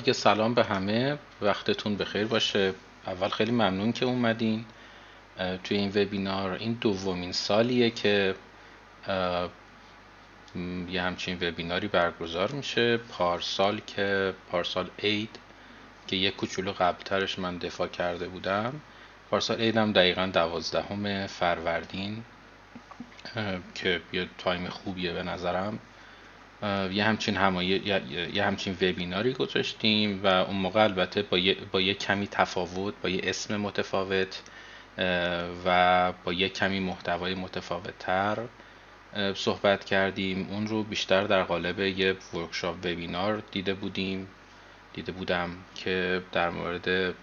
دیگه سلام به همه، وقتتون بخیر باشه. اول خیلی ممنون که اومدین توی این وبینار. این دومین سالیه که یه همچین وبیناری برگزار میشه. پارسال عید که یه کوچولو قبلترش من دفاع کرده بودم. پارسال عیدم دقیقا 12 فروردین که یه تایم خوبیه به نظرم. یه همچین وبیناری گذاشتیم و اون موقع البته با یه کمی تفاوت، با یه اسم متفاوت و با یه کمی محتوای متفاوت تر صحبت کردیم. اون رو بیشتر در قالب یه ورکشاپ وبینار دیده بودم که در مورد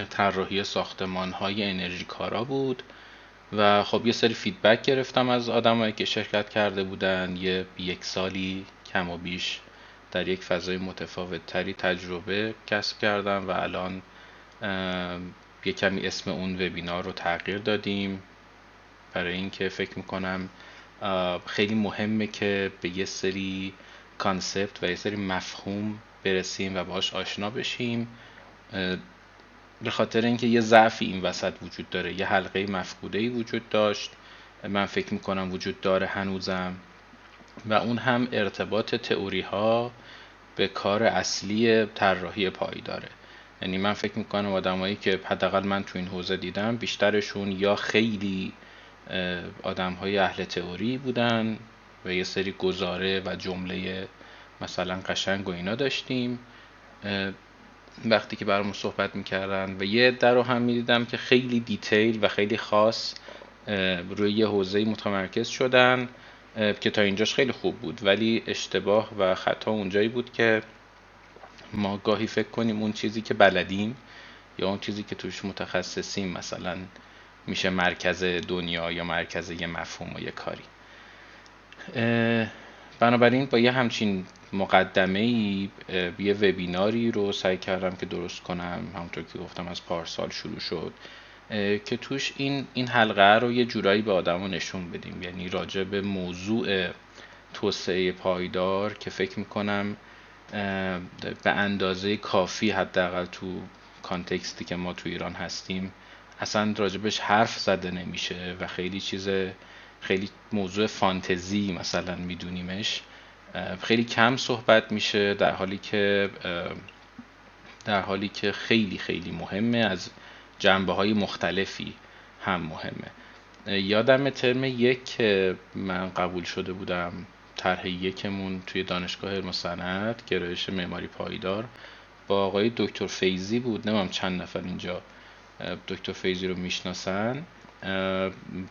طراحی ساختمان‌های انرژی کارا بود و خب یه سری فیدبک گرفتم از آدمایی که شرکت کرده بودن. یک سالی کم و بیش در یک فضای متفاوت تری تجربه کسب کردم و الان یه کمی اسم اون وبینار رو تغییر دادیم، برای اینکه فکر میکنم خیلی مهمه که به یه سری کانسپت و یه سری مفهوم برسیم و باهاش آشنا بشیم، به خاطر اینکه یه ضعفی این وسط وجود داره. یه حلقه مفقوده‌ای وجود داشت، من فکر میکنم وجود داره هنوزم، و اون هم ارتباط تئوری ها به کار اصلی طراحی پایداره. یعنی من فکر میکنم آدمایی که حداقل من تو این حوزه دیدم بیشترشون یا خیلی آدمهای اهل تئوری بودن و یه سری گزاره و جمله مثلا قشنگ و اینا داشتیم وقتی که برامون صحبت میکردن، و یه عده رو هم میدیدم که خیلی دیتیل و خیلی خاص روی یه حوزه‌ای متمرکز شدن که تا اینجاش خیلی خوب بود، ولی اشتباه و خطا اونجایی بود که ما گاهی فکر کنیم اون چیزی که بلدیم یا اون چیزی که توش متخصصیم مثلا میشه مرکز دنیا یا مرکز یه مفهوم و یه کاری. بنابراین با یه همچین مقدمه‌ای یه وبیناری رو سعی کردم که درست کنم، همونطور که گفتم از پارسال شروع شد، که توش این حلقه رو یه جورایی به آدمو نشون بدیم، یعنی راجع به موضوع توسعه پایدار که فکر میکنم به اندازه کافی حداقل تو کانتکستی که ما تو ایران هستیم اصلا راجبش حرف زده نمیشه و خیلی موضوع فانتزی مثلا میدونیمش، خیلی کم صحبت میشه، در حالی که خیلی خیلی مهمه، از جنبه های مختلفی هم مهمه. یادم ترم یک که من قبول شده بودم، طرح یکمون توی دانشگاه علم و صنعت گرایش معماری پایدار با آقای دکتر فیضی بود. نمیدونم چند نفر اینجا دکتر فیضی رو میشناسن.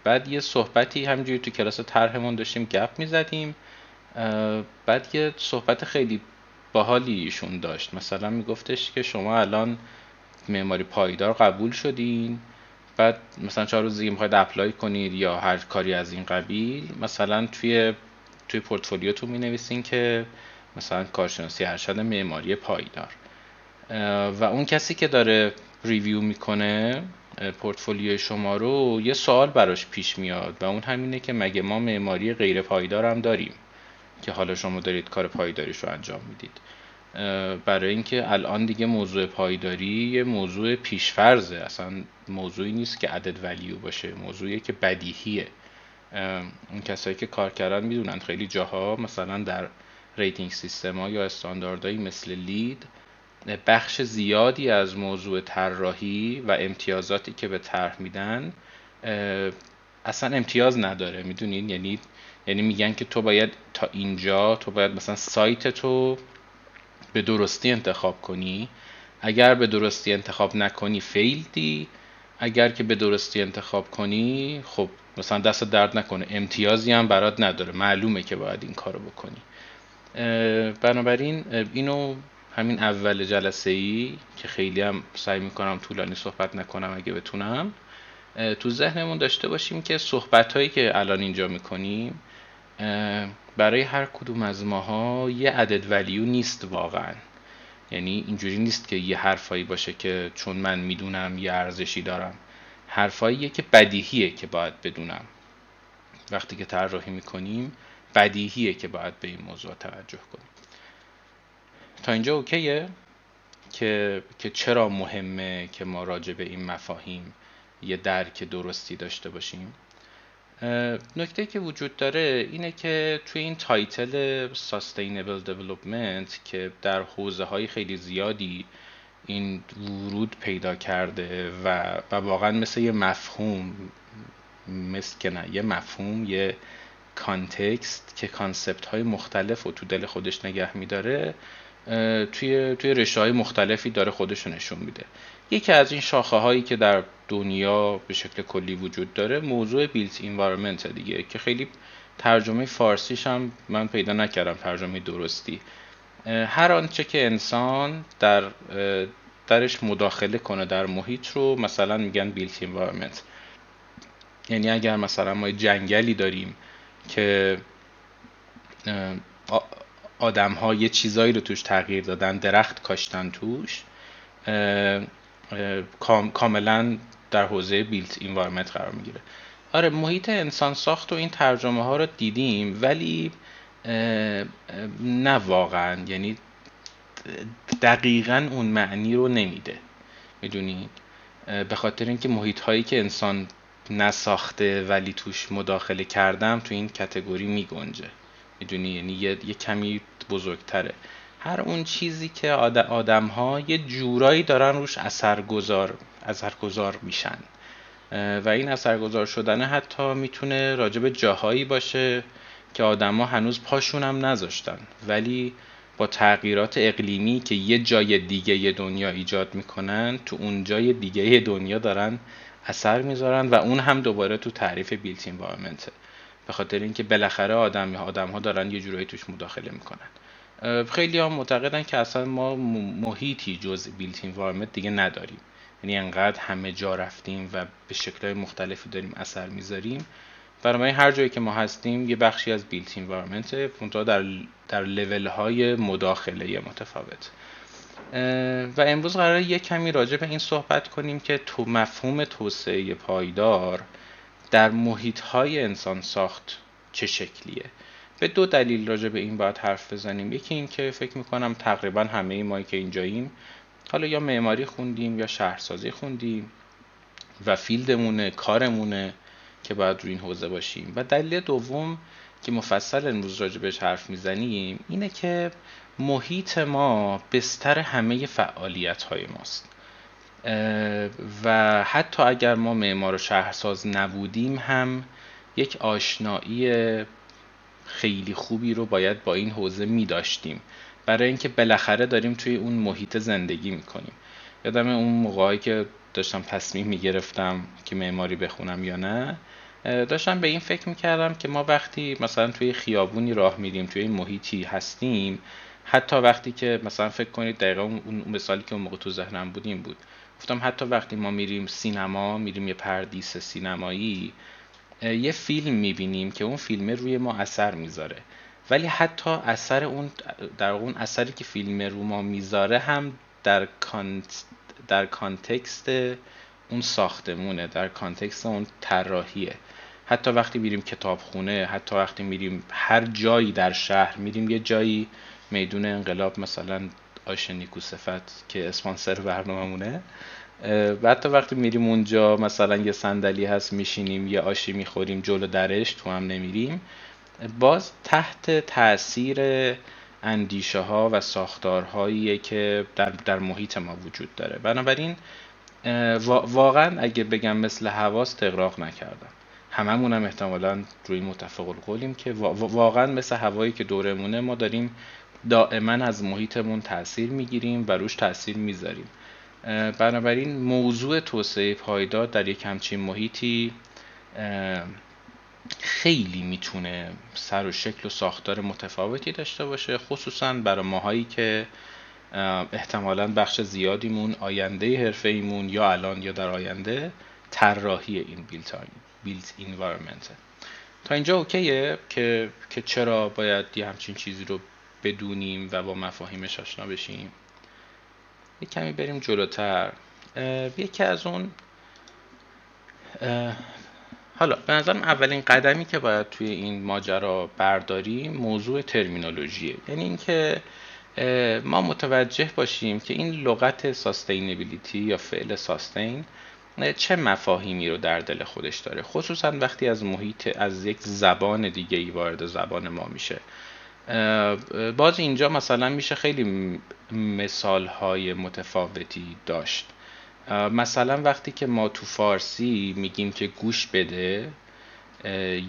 بعد یه صحبتی همجوری تو کلاس طرحمون داشتیم گپ میزدیم، بعد یه صحبت خیلی باحالی ایشون داشت. مثلا میگفتش که شما الان معماری پایدار قبول شدین، بعد مثلا 4 روز دیگه میخواید اپلای کنید یا هر کاری از این قبیل، مثلا توی پورتفولیوتون مینویسین که مثلا کارشناسی ارشد معماری پایدار، و اون کسی که داره ریویو میکنه پورتفولیوی شما رو یه سوال براش پیش میاد و اون همینه که مگه ما معماری غیر پایدار هم داریم که حالا شما دارید کار پایداریش رو انجام میدید؟ برای اینکه الان دیگه موضوع پایداری یه موضوع پیشفرضه، اصلا موضوعی نیست که عدد ولیو باشه، موضوعیه که بدیهیه. اون کسایی که کار کردن میدونن خیلی جاها مثلا در ریتینگ سیستم ها یا استانداردهایی مثل لید بخش زیادی از موضوع طراحی و امتیازاتی که به طرح میدن اصلا امتیاز نداره، میدونین؟ یعنی میگن که تو باید تا اینجا، تو باید مثلا سایت تو به درستی انتخاب کنی، اگر به درستی انتخاب نکنی فیلدی، اگر که به درستی انتخاب کنی خب مثلا دست درد نکنه امتیازی هم برات نداره، معلومه که باید این کارو بکنی. بنابراین اینو همین اول جلسه ای که خیلی هم سعی میکنم طولانی صحبت نکنم اگه بتونم، تو ذهنمون داشته باشیم که صحبت هایی که الان اینجا میکنیم برای هر کدوم از ماها یه عدد ولیو نیست واقعا. یعنی اینجوری نیست که یه حرفایی باشه که چون من میدونم یه ارزشی دارم، حرفاییه که بدیهیه که باید بدونم. وقتی که طراحی میکنیم بدیهیه که باید به این موضوع توجه کنیم. تا اینجا اوکیه؟ که چرا مهمه که ما راجع به این مفاهیم یه درک درستی داشته باشیم. نکته که وجود داره اینه که توی این تایتل Sustainable Development که در حوزه‌های خیلی زیادی این ورود پیدا کرده و واقعا مثل یه مفهوم، یه مفهوم، یه کانتکست که کانسپت های مختلف رو تو دل خودش نگه میداره، توی رشته های مختلفی داره خودشو نشون میده. یکی از این شاخه هایی که در دنیا به شکل کلی وجود داره موضوع بیلت انوایرمنت دیگه، که خیلی ترجمه فارسیش هم من پیدا نکردم ترجمه درستی. هر آنچه که انسان درش مداخله کنه در محیط رو مثلا میگن بیلت انوایرمنت. یعنی اگر مثلا ما جنگلی داریم که آدم ها یه چیزایی رو توش تغییر دادن، درخت کاشتن توش، کاملا در حوزه بیلت انوایرمنت قرار میگیره. آره، محیط انسان ساخت و این ترجمه ها رو دیدیم، ولی نه واقعا، یعنی دقیقا اون معنی رو نمیده. میدونی؟ به خاطر اینکه محیط هایی که انسان نساخته ولی توش مداخله کردم تو این کتگوری میگنجه. میدونی؟ یعنی یه کمی بزرگتره. هر اون چیزی که آدم ها یه جورایی دارن روش اثرگذار میشن و این اثرگذار شدن حتی میتونه راجب جاهایی باشه که آدم ها هنوز پاشون هم نذاشتن، ولی با تغییرات اقلیمی که یه جای دیگه دنیا ایجاد میکنن تو اون جای دیگه دنیا دارن اثر میذارن و اون هم دوباره تو تعریف بیلت انوایرمنته، به خاطر اینکه بالاخره آدم ها دارن یه جورایی توش مداخله میکنن. خیلی هم معتقدن که اصلا ما محیطی جز بیلت انوایرمنت دیگه نداریم، یعنی انقدر همه جا رفتیم و به شکل‌های مختلفی داریم اثر میذاریم، برای هر جایی که ما هستیم یه بخشی از بیلت انوایرمنت، منتها در لول‌های مداخله متفاوت. و امروز قراره یه کمی راجع به این صحبت کنیم که تو مفهوم توسعه پایدار در محیط‌های انسان ساخت چه شکلیه. به دو دلیل راجع به این باید حرف بزنیم. یکی این که فکر میکنم تقریبا همه ما که اینجاییم حالا یا معماری خوندیم یا شهرسازی خوندیم و فیلدمونه، کارمونه که باید روی این حوزه باشیم. و دلیل دوم که مفصل امروز راجع بهش حرف میزنیم اینه که محیط ما بستر همه فعالیت‌های ماست و حتی اگر ما معمار و شهرساز نبودیم هم یک آشنایی خیلی خوبی رو باید با این حوزه می داشتیم، برای اینکه بالاخره داریم توی اون محیط زندگی میکنیم. یادم اون موقعی که داشتم تصمیم میگرفتم که معماری بخونم یا نه، داشتم به این فکر میکردم که ما وقتی مثلا توی خیابونی راه میریم، توی این محیطی هستیم، حتی وقتی که مثلا فکر کنید دقیقا اون مثالی که اون موقع تو ذهنم بود این بود، گفتم حتی وقتی ما میریم سینما، میریم یه پردیس سینمایی، یه فیلم میبینیم که اون فیلم روی ما اثر میذاره، ولی حتی اثر اون اثری که فیلم رو ما میذاره هم در کانتکست اون ساختمونه، در کانتکست اون طراحیه. حتی وقتی میریم کتابخونه، حتی وقتی میریم هر جایی در شهر، میریم یه جایی میدون انقلاب مثلا آشنیکو صفت که اسپانسر برنامه‌مونه، و حتی وقتی میریم اونجا مثلا یه صندلی هست میشینیم یه آشی میخوریم جلو درش، تو هم نمیریم، باز تحت تأثیر اندیشه ها و ساختارهایی که در محیط ما وجود داره. بنابراین واقعا اگه بگم مثل هوا استغراق نکردم، هممون هم احتمالاً روی متفق القولیم که واقعا مثل هوایی که دورمونه ما داریم دائما از محیطمون تأثیر میگیریم و روش تأثیر میذاریم. بنابراین موضوع توسعه پایدار در یک همچین محیطی خیلی میتونه سر و شکل و ساختار متفاوتی داشته باشه، خصوصا برای ماهایی که احتمالاً بخش زیادیمون آینده حرفه‌ایمون یا الان یا در آینده طراحی این بیلت انوایرمنت. تا اینجا اوکیه که چرا باید یه همچین چیزی رو بدونیم و با مفاهیمش آشنا بشیم. یک کمی بریم جلوتر. یکی از اون حالا به نظرم اولین قدمی که باید توی این ماجرا برداریم موضوع ترمینولوژیه. یعنی اینکه ما متوجه باشیم که این لغت ساستینبیلیتی یا فعل ساستین چه مفاهیمی رو در دل خودش داره، خصوصا وقتی از یک زبان دیگه ای وارد زبان ما میشه. باز اینجا مثلا میشه خیلی مثال های متفاوتی داشت. مثلا وقتی که ما تو فارسی میگیم که گوش بده،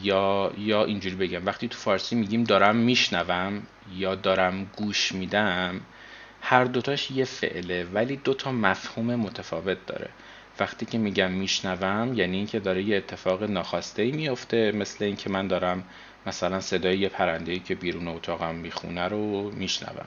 یا اینجوری بگم، وقتی تو فارسی میگیم دارم میشنوم یا دارم گوش میدم، هر دوتاش یه فعله ولی دوتا مفهوم متفاوت داره. وقتی که میگم میشنوم یعنی این که داره یه اتفاق ناخواسته میفته، مثل این که من دارم مثلا صدای یه پرنده‌ای که بیرون اتاقم میخونه رو میشنوم.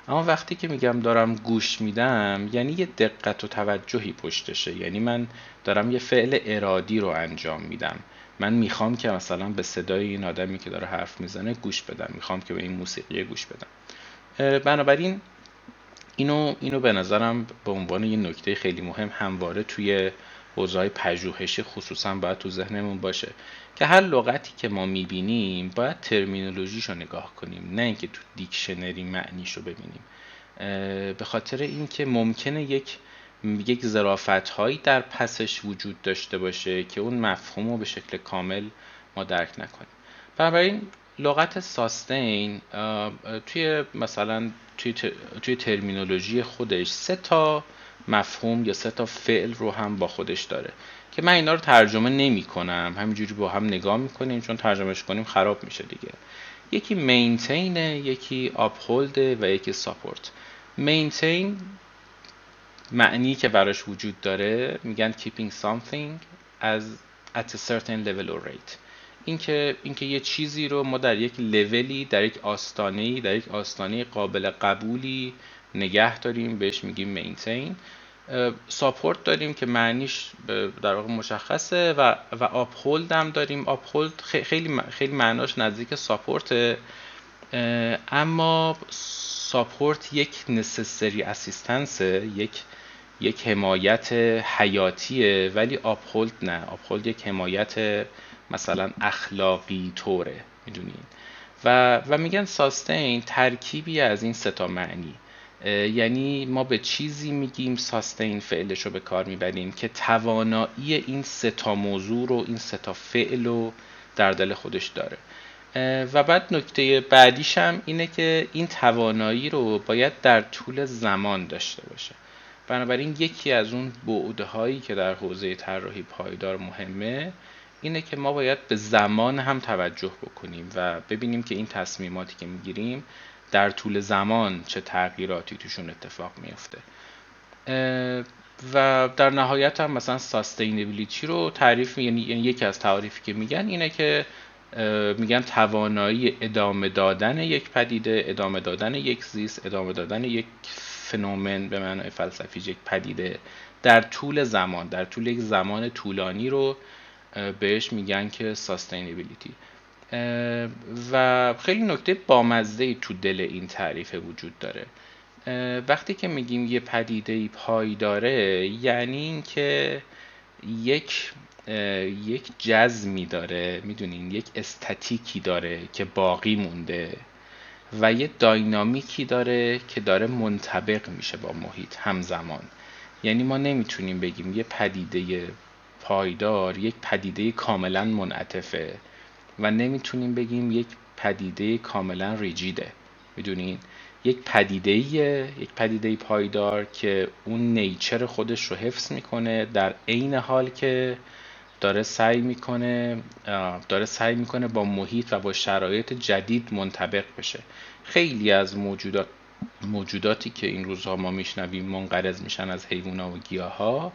اما وقتی که میگم دارم گوش میدم یعنی یه دقت و توجهی پشتشه، یعنی من دارم یه فعل ارادی رو انجام میدم. من میخوام که مثلا به صدای این آدمی که داره حرف میزنه گوش بدم، میخوام که به این موسیقی گوش بدم. بنابراین اینو به نظرم به عنوان یه نکته خیلی مهم همواره توی حوزه‌های پژوهشی خصوصا باید تو ذهنمون باشه که هر لغتی که ما میبینیم باید ترمینولوژیشو نگاه کنیم، نه اینکه تو دیکشنری معنیشو ببینیم. به خاطر اینکه ممکنه یک ظرافت‌هایی در پسش وجود داشته باشه که اون مفهوم رو به شکل کامل ما درک نکنیم. بنابراین لغت ساستین توی ترمینولوژی خودش 3 تا مفهوم یا 3 تا فعل رو هم با خودش داره که من اینا رو ترجمه نمی کنم، همینجوری با هم نگاه میکنیم، چون ترجمهش کنیم خراب میشه دیگه. یکی مینتینه، یکی آپهولده و یکی ساپورت. مینتین معنی که براش وجود داره میگن keeping something at a certain level or rate. اینکه یه چیزی رو ما در یک لولی، در یک آستانه قابل قبولی نگه داریم، بهش میگیم مینتین. ساپورت داریم که معنیش در واقع مشخصه و آپهولد هم داریم. آپهولد خیلی معناش نزدیک ساپورته، اما ساپورت یک نسسری اسیستنسه، یک حمایت حیاتیه، ولی آپهولد نه. آپهولد یک حمایت مثلا اخلاقی طوره، میدونین. و میگن ساستین ترکیبی از این 3 تا معنی، یعنی ما به چیزی میگیم ساستین، فعلش رو به کار میبریم که توانایی این 3 تا موضوع رو، این 3 تا فعل رو در دل خودش داره. و بعد نکته بعدیش هم اینه که این توانایی رو باید در طول زمان داشته باشه. بنابراین یکی از اون بعدهایی که در حوزه طراحی پایدار مهمه اینه که ما باید به زمان هم توجه بکنیم و ببینیم که این تصمیماتی که میگیریم در طول زمان چه تغییراتی توشون اتفاق میفته. و در نهایت هم مثلا ساستینبیلیتی رو تعریف، یعنی یکی از تعاریفی که میگن اینه که میگن توانایی ادامه دادن یک پدیده، ادامه دادن یک زیست، ادامه دادن یک فنومن به معنای فلسفی یک پدیده در طول زمان، در طول یک زمان طولانی رو بهش میگن که ساستینبیلیتی. و خیلی نکته بامزه‌ای تو دل این تعریف وجود داره. وقتی که میگیم یه پدیده پایداره یعنی این که یک جزمی داره، میدونین، یک استاتیکی داره که باقی مونده و یه داینامیکی داره که داره منطبق میشه با محیط همزمان. یعنی ما نمیتونیم بگیم یه پدیده پایدار یک پدیده کاملا منعطفه و نمیتونیم بگیم یک پدیده کاملا ریجیده. میدونین، یک پدیده پایدار که اون نیچر خودش رو حفظ میکنه در عین حال که داره سعی میکنه با محیط و با شرایط جدید منطبق بشه. خیلی از موجوداتی که این روزها ما میشنویم منقرض میشن از حیوانات و گیاها،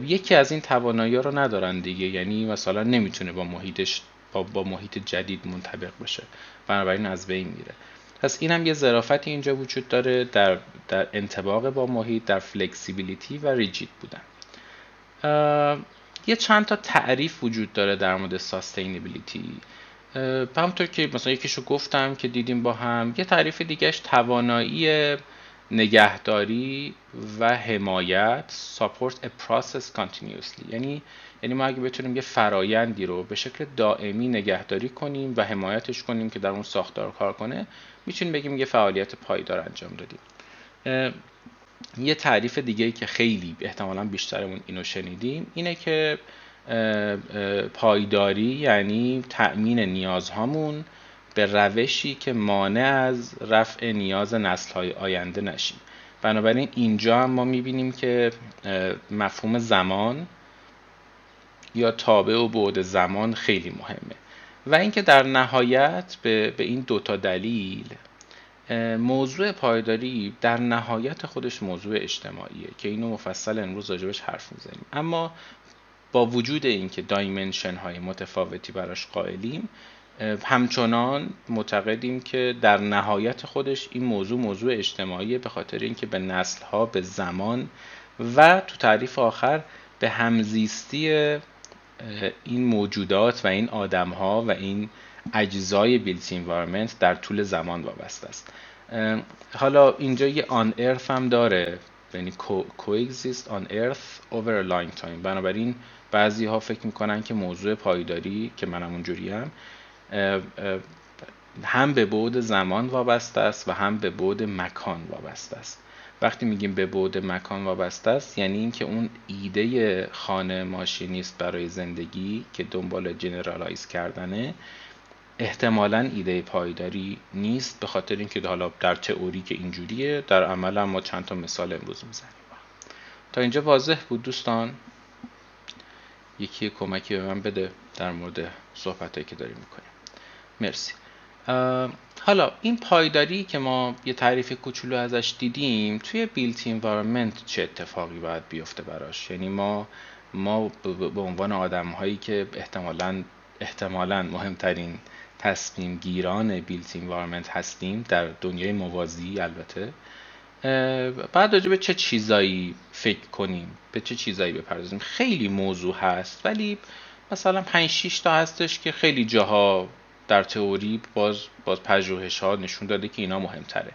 یکی از این توانایی‌ها رو ندارن دیگه، یعنی مثلا نمیتونه با محیط جدید منطبق بشه، بنابراین از بین میره. پس این هم یه ظرافتی اینجا وجود داره در انطباق با محیط، در فلکسیبیلیتی و ریجید بودن. یه چند تا تعریف وجود داره در مورد ساستینبیلیتی. همونطور که مثلا یکیشو گفتم که دیدیم با هم، یه تعریف دیگهش توانایی نگهداری و حمایت support a process continuously، یعنی ما اگه بتونیم یه فرایندی رو به شکل دائمی نگهداری کنیم و حمایتش کنیم که در اون ساختار کار کنه، میتونیم بگیم یه فعالیت پایدار انجام دادیم. یه تعریف دیگه‌ای که خیلی احتمالاً بیشترمون اینو شنیدیم اینه که پایداری یعنی تأمین نیازهامون به روشی که مانع از رفع نیاز نسل‌های آینده نشیم. بنابراین اینجا هم ما می‌بینیم که مفهوم زمان یا تابع و بعد زمان خیلی مهمه و اینکه در نهایت به این دوتا دلیل موضوع پایداری در نهایت خودش موضوع اجتماعیه که اینو مفصل امروز راجبش حرف میزنیم، اما با وجود اینکه دایمنشن های متفاوتی براش قائلیم، همچنان معتقدیم که در نهایت خودش این موضوع اجتماعیه، به خاطر اینکه به نسل ها، به زمان و تو تعریف آخر به همزیستی این موجودات و این آدم ها و این اجزای بیلت انوایرمنت در طول زمان وابسته است. حالا اینجا یه on earth هم داره، یعنی coexist on earth over a long time. بنابراین بعضی ها فکر میکنن که موضوع پایداری که منم اونجوریم هم به بعد زمان وابسته است و هم به بعد مکان وابسته است. وقتی میگیم به بعد مکان وابسته است یعنی اینکه اون ایده خانه ماشینیست برای زندگی که دنبال جنرالایز کردنه احتمالاً ایده پایداری نیست، به خاطر اینکه حالا در تئوری که اینجوریه، در عمل هم ما چند تا مثال امروز میزنیم. تا اینجا واضح بود دوستان؟ یکی کمکی به من بده در مورد صحبتایی که داریم میکنیم. مرسی. حالا این پایداری که ما یه تعریف کوچولو ازش دیدیم، توی بیلت انوایرمنت چه اتفاقی باید بیفته براش؟ یعنی ما به عنوان آدم‌هایی که احتمالاً مهمترین تصمیم گیران بیلت انوایرمنت هستیم در دنیای موازی، البته بعد راجع به چه چیزایی فکر کنیم، به چه چیزایی بپردازیم. خیلی موضوع هست، ولی مثلا 5-6 تا هستش که خیلی جاها در تئوری باز پژوهش‌ها نشون داده که اینا مهمتره.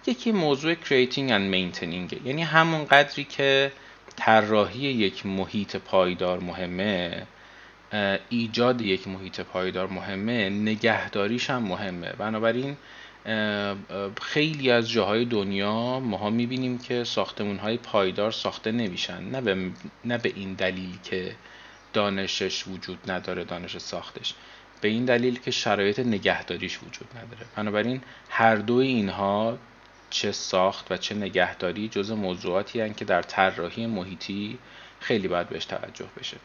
یکی موضوع creating and maintaining، یعنی همون قدری که طراحی یک محیط پایدار مهمه، ایجاد یک محیط پایدار مهمه، نگهداریش هم مهمه. بنابراین خیلی از جاهای دنیا ماها میبینیم که ساختمان‌های پایدار ساخته نمیشن، نه به این دلیل که دانشش وجود نداره، دانش ساختش، به این دلیل که شرایط نگهداریش وجود نداره. بنابراین هر دوی اینها، چه ساخت و چه نگهداری، جزء موضوعاتی هستند که در طراحی محیطی خیلی باید بهش توجه بشه.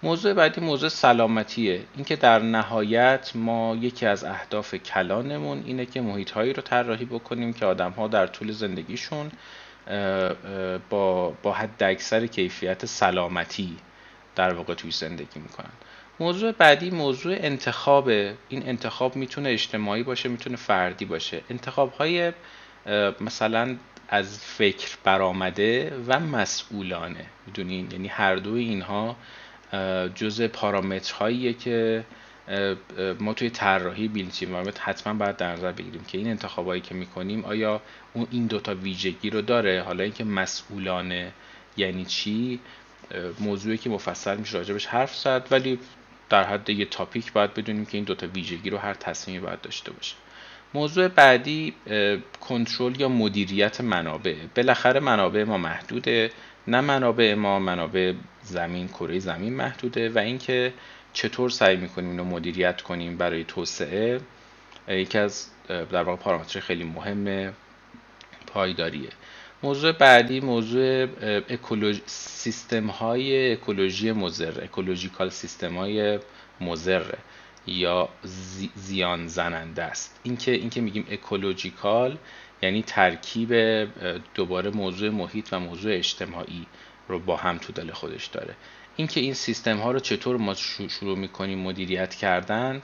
موضوع بعدی موضوع سلامتیه. اینکه در نهایت ما یکی از اهداف کلانمون اینه که محیط‌هایی رو طراحی بکنیم که آدم‌ها در طول زندگیشون با حد اکثر کیفیت سلامتی در واقع توی زندگی میکنن. موضوع بعدی موضوع انتخابه. این انتخاب میتونه اجتماعی باشه، میتونه فردی باشه. انتخاب‌های مثلا از فکر برآمده و مسئولانه، میدونین؟ یعنی هر دوی اینها جزء پارامترهاییه که ما توی طراحی بیلت انوایرمنت حتما باید در نظر بگیریم که این انتخابایی که میکنیم آیا این دوتا ویژگی رو داره. حالا اینکه مسئولانه یعنی چی، موضوعی که مفصل میشه راجبش حرف زد، ولی در حد یه تاپیک باید بدونیم که این دوتا ویژگی رو هر تصمیمی باید داشته باشه. موضوع بعدی کنترل یا مدیریت منابع. بالاخره منابع ما محدوده، نه منابع زمین، کره زمین محدوده، و اینکه چطور سعی میکنیم اینو مدیریت کنیم برای توسعه، یکی از در واقع پارامتر خیلی مهم پایداریه. موضوع بعدی موضوع سیستم های اکولوژی مضر، اکولوژیکال سیستم های مضر یا زیان زننده است. اینکه میگیم اکولوژیکال یعنی ترکیب دوباره موضوع محیط و موضوع اجتماعی رو با هم تو دل خودش داره. اینکه این سیستم ها رو چطور ما شروع میکنیم مدیریت کردن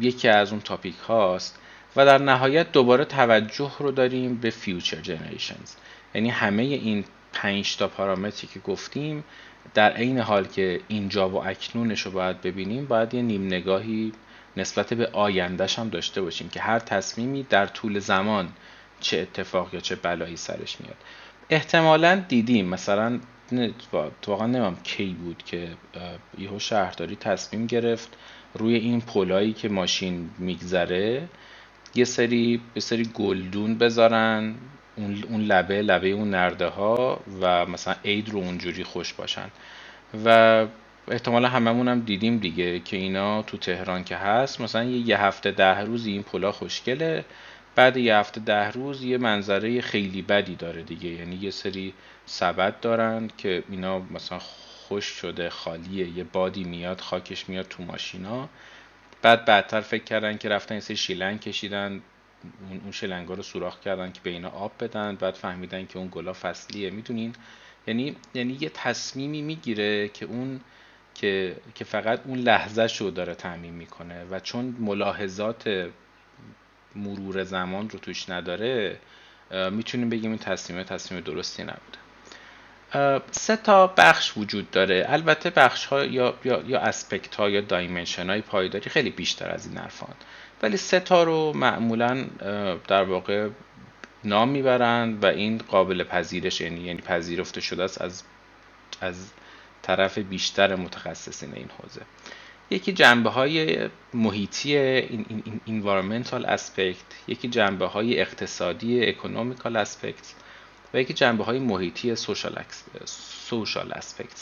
یکی از اون تاپیک هاست، و در نهایت دوباره توجه رو داریم به future generations. یعنی همه این 5 تا پارامتری که گفتیم در عین حال که اینجا و اکنونش رو باید ببینیم، باید یه نیم نگاهی نسبت به آیندهش هم داشته باشیم که هر تصمیمی در طول زمان چه اتفاق یا چه بلایی سرش میاد. احتمالاً دیدیم مثلا واقعا نمیم کی بود که یهو شهرداری تصمیم گرفت روی این پلایی که ماشین میگذره یه سری گلدون بذارن، اون لبه اون نرده ها و مثلا عید رو اونجوری خوش باشن. و احتمالا هممون هم دیدیم دیگه که اینا تو تهران که هست مثلا یه هفته 10 روز این پلا خوشگله، بعد یه هفته 10 روز یه منظره خیلی بدی داره دیگه. یعنی یه سری سبد دارن که اینا مثلا خوش شده خالیه، یه بادی میاد خاکش میاد تو ماشینا، بعدتر فکر کردن که رفتن یه سری شیلنگ کشیدن، اون شیلنگا رو سوراخ کردن که به اینا آب بدن، بعد فهمیدن که اون گلا فصلیه. میدونین یعنی یه تصمیمی میگیره که اون که فقط اون لحظه شو داره تعمین میکنه و چون ملاحظات مرور زمان رو توش نداره میتونیم بگیم این تصمیم درستی نبوده. 3 تا بخش وجود داره. البته بخش ها یا اسپکت ها یا دایمنشن های پایداری خیلی بیشتر از این حرفان، ولی 3 تا رو معمولا در واقع نام میبرن و این قابل پذیرش، یعنی پذیرفته شده است از طرف بیشتر متخصصین این حوزه. یکی جنبه های محیطی environmental aspect، یکی جنبه های اقتصادی economical aspects و یکی جنبه های محیطی social aspects.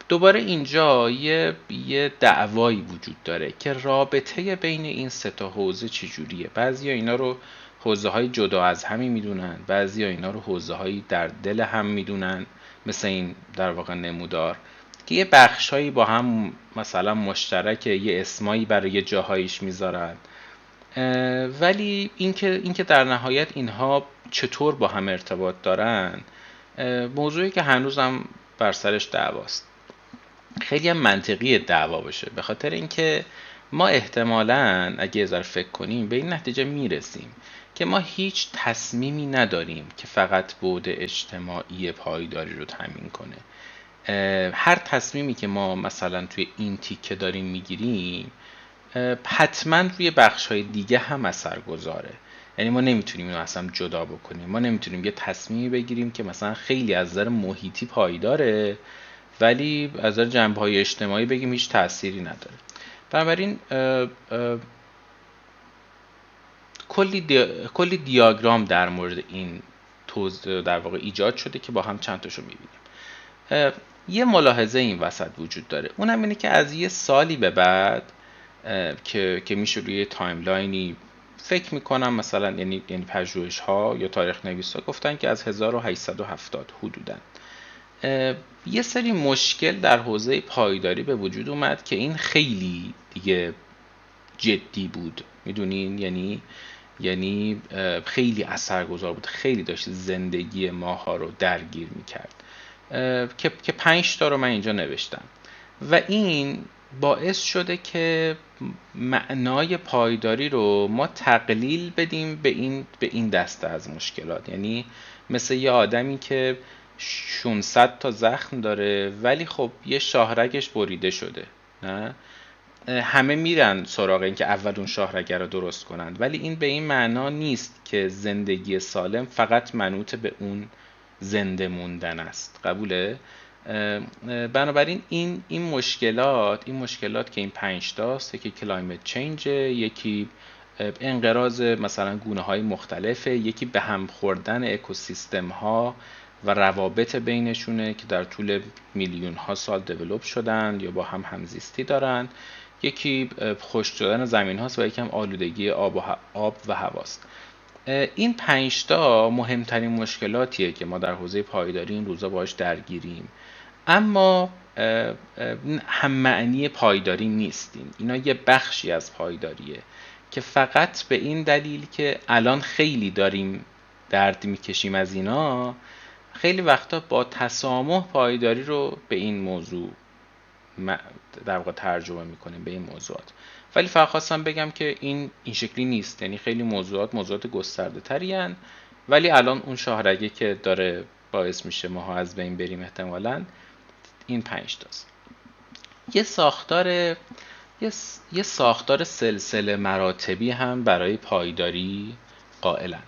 دوباره اینجا یه دعوایی وجود داره که رابطه بین این 3 تا حوزه چجوریه. بعضیا اینا رو حوزه های جدا از همی میدونن، بعضیا اینا رو حوزه هایی در دل هم میدونن، مثل این در واقع نمودار که یه بخشایی با هم مثلا مشترکه، یه اسمایی برای جاهایش میذارن، ولی اینکه در نهایت اینها چطور با هم ارتباط دارن موضوعی که هنوزم بر سرش دعواست. خیلی هم منطقی دعوا باشه، به خاطر اینکه ما احتمالاً اگه ذره فکر کنیم به این نتیجه میرسیم که ما هیچ تصمیمی نداریم که فقط بعد اجتماعی پایداری رو تامین کنه. هر تصمیمی که ما مثلا توی این تیکه داریم میگیریم حتما روی بخش‌های دیگه هم اثر گذاره. یعنی ما نمیتونیم اینو اصلا جدا بکنیم. ما نمیتونیم یه تصمیمی بگیریم که مثلا خیلی از نظر محیطی پایداره ولی از نظر جنبه‌های اجتماعی بگیم هیچ تأثیری نداره. بنابراین کلی دیاگرام در مورد این در واقع ایجاد شده که با هم چند تاشو میبینیم. یه ملاحظه این وسط وجود داره، اونم اینه که از یه سالی به بعد که میشه روی تایملاینی فکر میکنم مثلا یعنی پژوهش ها یا تاریخ نویسا گفتن که از 1870 حدوداً یه سری مشکل در حوزه پایداری به وجود اومد که این خیلی دیگه جدی بود. میدونین یعنی خیلی اثرگذار بود، خیلی داشت زندگی ماها رو درگیر میکرد که 5 تا رو من اینجا نوشتم و این باعث شده که معنای پایداری رو ما تقلیل بدیم به این دسته از مشکلات. یعنی مثل یه آدمی که 600 تا زخم داره ولی خب یه شاهرگش بریده شده، نه همه میرن سراغ این که اول اون شاهرگ رو درست کنن، ولی این به این معنا نیست که زندگی سالم فقط منوط به اون زنده موندن است. قبوله؟ بنابراین این مشکلات که این 5 تاست، یکی کلایمت چینج، یکی انقراض مثلا گونه های مختلفه، یکی به هم خوردن اکوسیستم ها و روابط بینشونه که در طول میلیون ها سال دیولپ شدن یا با هم همزیستی دارن، یکی خشک شدن زمین هاست و یکی هم آلودگی آب و هواست. این 5 تا مهمترین مشکلاتیه که ما در حوزه پایداری این روزا باهاش درگیریم، اما هم معنی پایداری نیستیم. اینا یه بخشی از پایداریه که فقط به این دلیل که الان خیلی داریم درد میکشیم از اینا، خیلی وقتا با تسامح پایداری رو به این موضوع در واقع ترجمه میکنیم، به این موضوعات. ولی فقط خواستم بگم که این شکلی نیست. یعنی خیلی موضوعات گسترده تری هن، ولی الان اون شاهرگه که داره باعث میشه ماها از بین بریم احتمالاً این 5 تاست. یه ساختار سلسله مراتبی هم برای پایداری قائلن.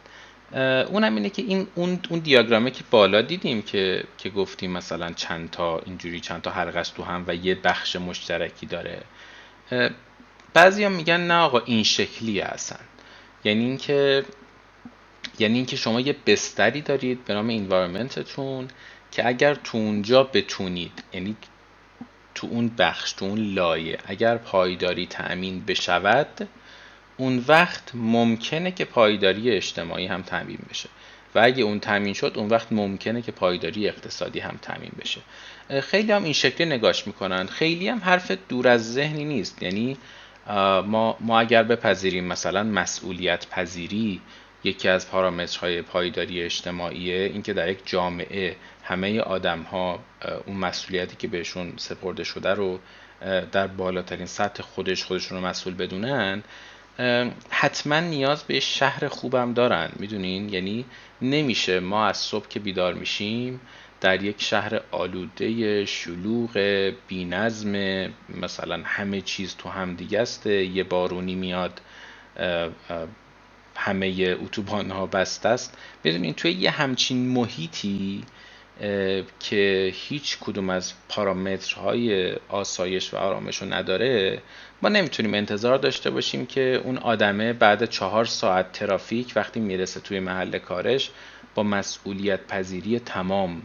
اونم اینه که اون دیاگرامه که بالا دیدیم که گفتیم مثلا چند تا اینجوری چند تا حلقه است تو هم و یه بخش مشترکی داره. بعضیا میگن نه آقا این شکلیه اصلا. یعنی اینکه شما یه بستری دارید به نام environmentتون که اگر تو اونجا بتونید، یعنی تو اون بخش، تو اون لایه اگر پایداری تأمین بشود، اون وقت ممکنه که پایداری اجتماعی هم تامین بشه و اگه اون تامین شد اون وقت ممکنه که پایداری اقتصادی هم تامین بشه. خیلی هم این شکلی نگاش میکنن، خیلی هم حرف دور از ذهنی نیست. یعنی ما اگر بپذیریم مثلا مسئولیت پذیری یکی از پارامترهای پایداری اجتماعیه، اینکه در یک جامعه همه آدم‌ها اون مسئولیتی که بهشون سپرده شده رو در بالاترین سطح خودشون رو مسئول بدونن، حتما نیاز به شهر خوبم دارن. میدونین؟ یعنی نمیشه ما از صبح که بیدار میشیم در یک شهر آلوده شلوغ بی‌نظم، مثلا همه چیز تو هم دیگه است، یه بارونی میاد همه اتوبان ها بسته است. میدونین توی یه همچین محیطی که هیچ کدوم از پارامترهای آسایش و آرامش رو نداره، ما نمیتونیم انتظار داشته باشیم که اون آدمه بعد 4 ساعت ترافیک وقتی میرسه توی محل کارش با مسئولیت پذیری تمام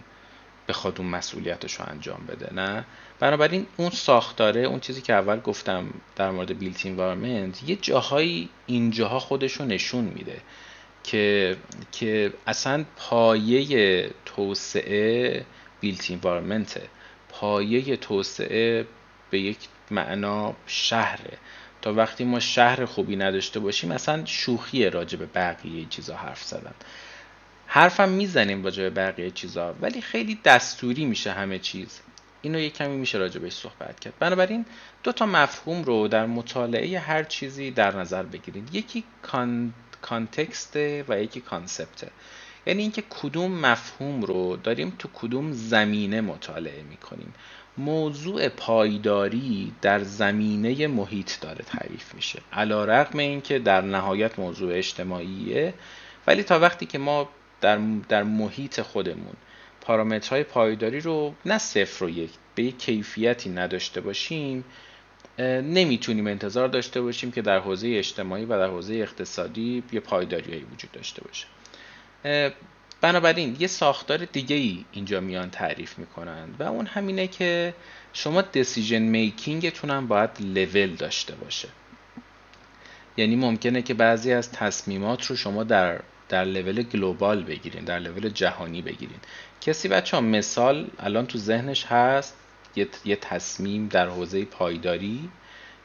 بخواد اون مسئولیتش رو انجام بده. نه، بنابراین اون ساختاره، اون چیزی که اول گفتم در مورد بیلت انوایرمنت، یه جاهایی اینجاها خودش رو نشون میده که اصلا پایه توسعه بیلت انوایرمنته. پایه توسعه به یک معنا شهره. تا وقتی ما شهر خوبی نداشته باشیم اصلا شوخیه راجع به بقیه چیزا حرف زدن. حرفم میزنیم راجع به بقیه چیزا ولی خیلی دستوری میشه همه چیز. اینو یک کمی میشه راجع بهش صحبت کرد. بنابراین 2 تا مفهوم رو در مطالعه هر چیزی در نظر بگیرید. یکی کانتکست و یکی کانسپته. یعنی اینکه کدوم مفهوم رو داریم تو کدوم زمینه مطالعه میکنیم. موضوع پایداری در زمینه محیط داره تعریف میشه، علی‌رغم اینکه در نهایت موضوع اجتماعیه، ولی تا وقتی که ما در محیط خودمون پارامترهای پایداری رو نه 0 و 1 به یک کیفیتی نداشته باشیم، نمیتونیم انتظار داشته باشیم که در حوزه اجتماعی و در حوزه اقتصادی یه پایداریایی وجود داشته باشه. بنابراین یه ساختار دیگه‌ای اینجا میان تعریف میکنن و اون همینه که شما دیسیژن میکینگتون هم باید لول داشته باشه. یعنی ممکنه که بعضی از تصمیمات رو شما در لول گلوبال بگیرین، در لول جهانی بگیرین. کسی بچه‌ها مثال الان تو ذهنش هست یه تصمیم در حوزه پایداری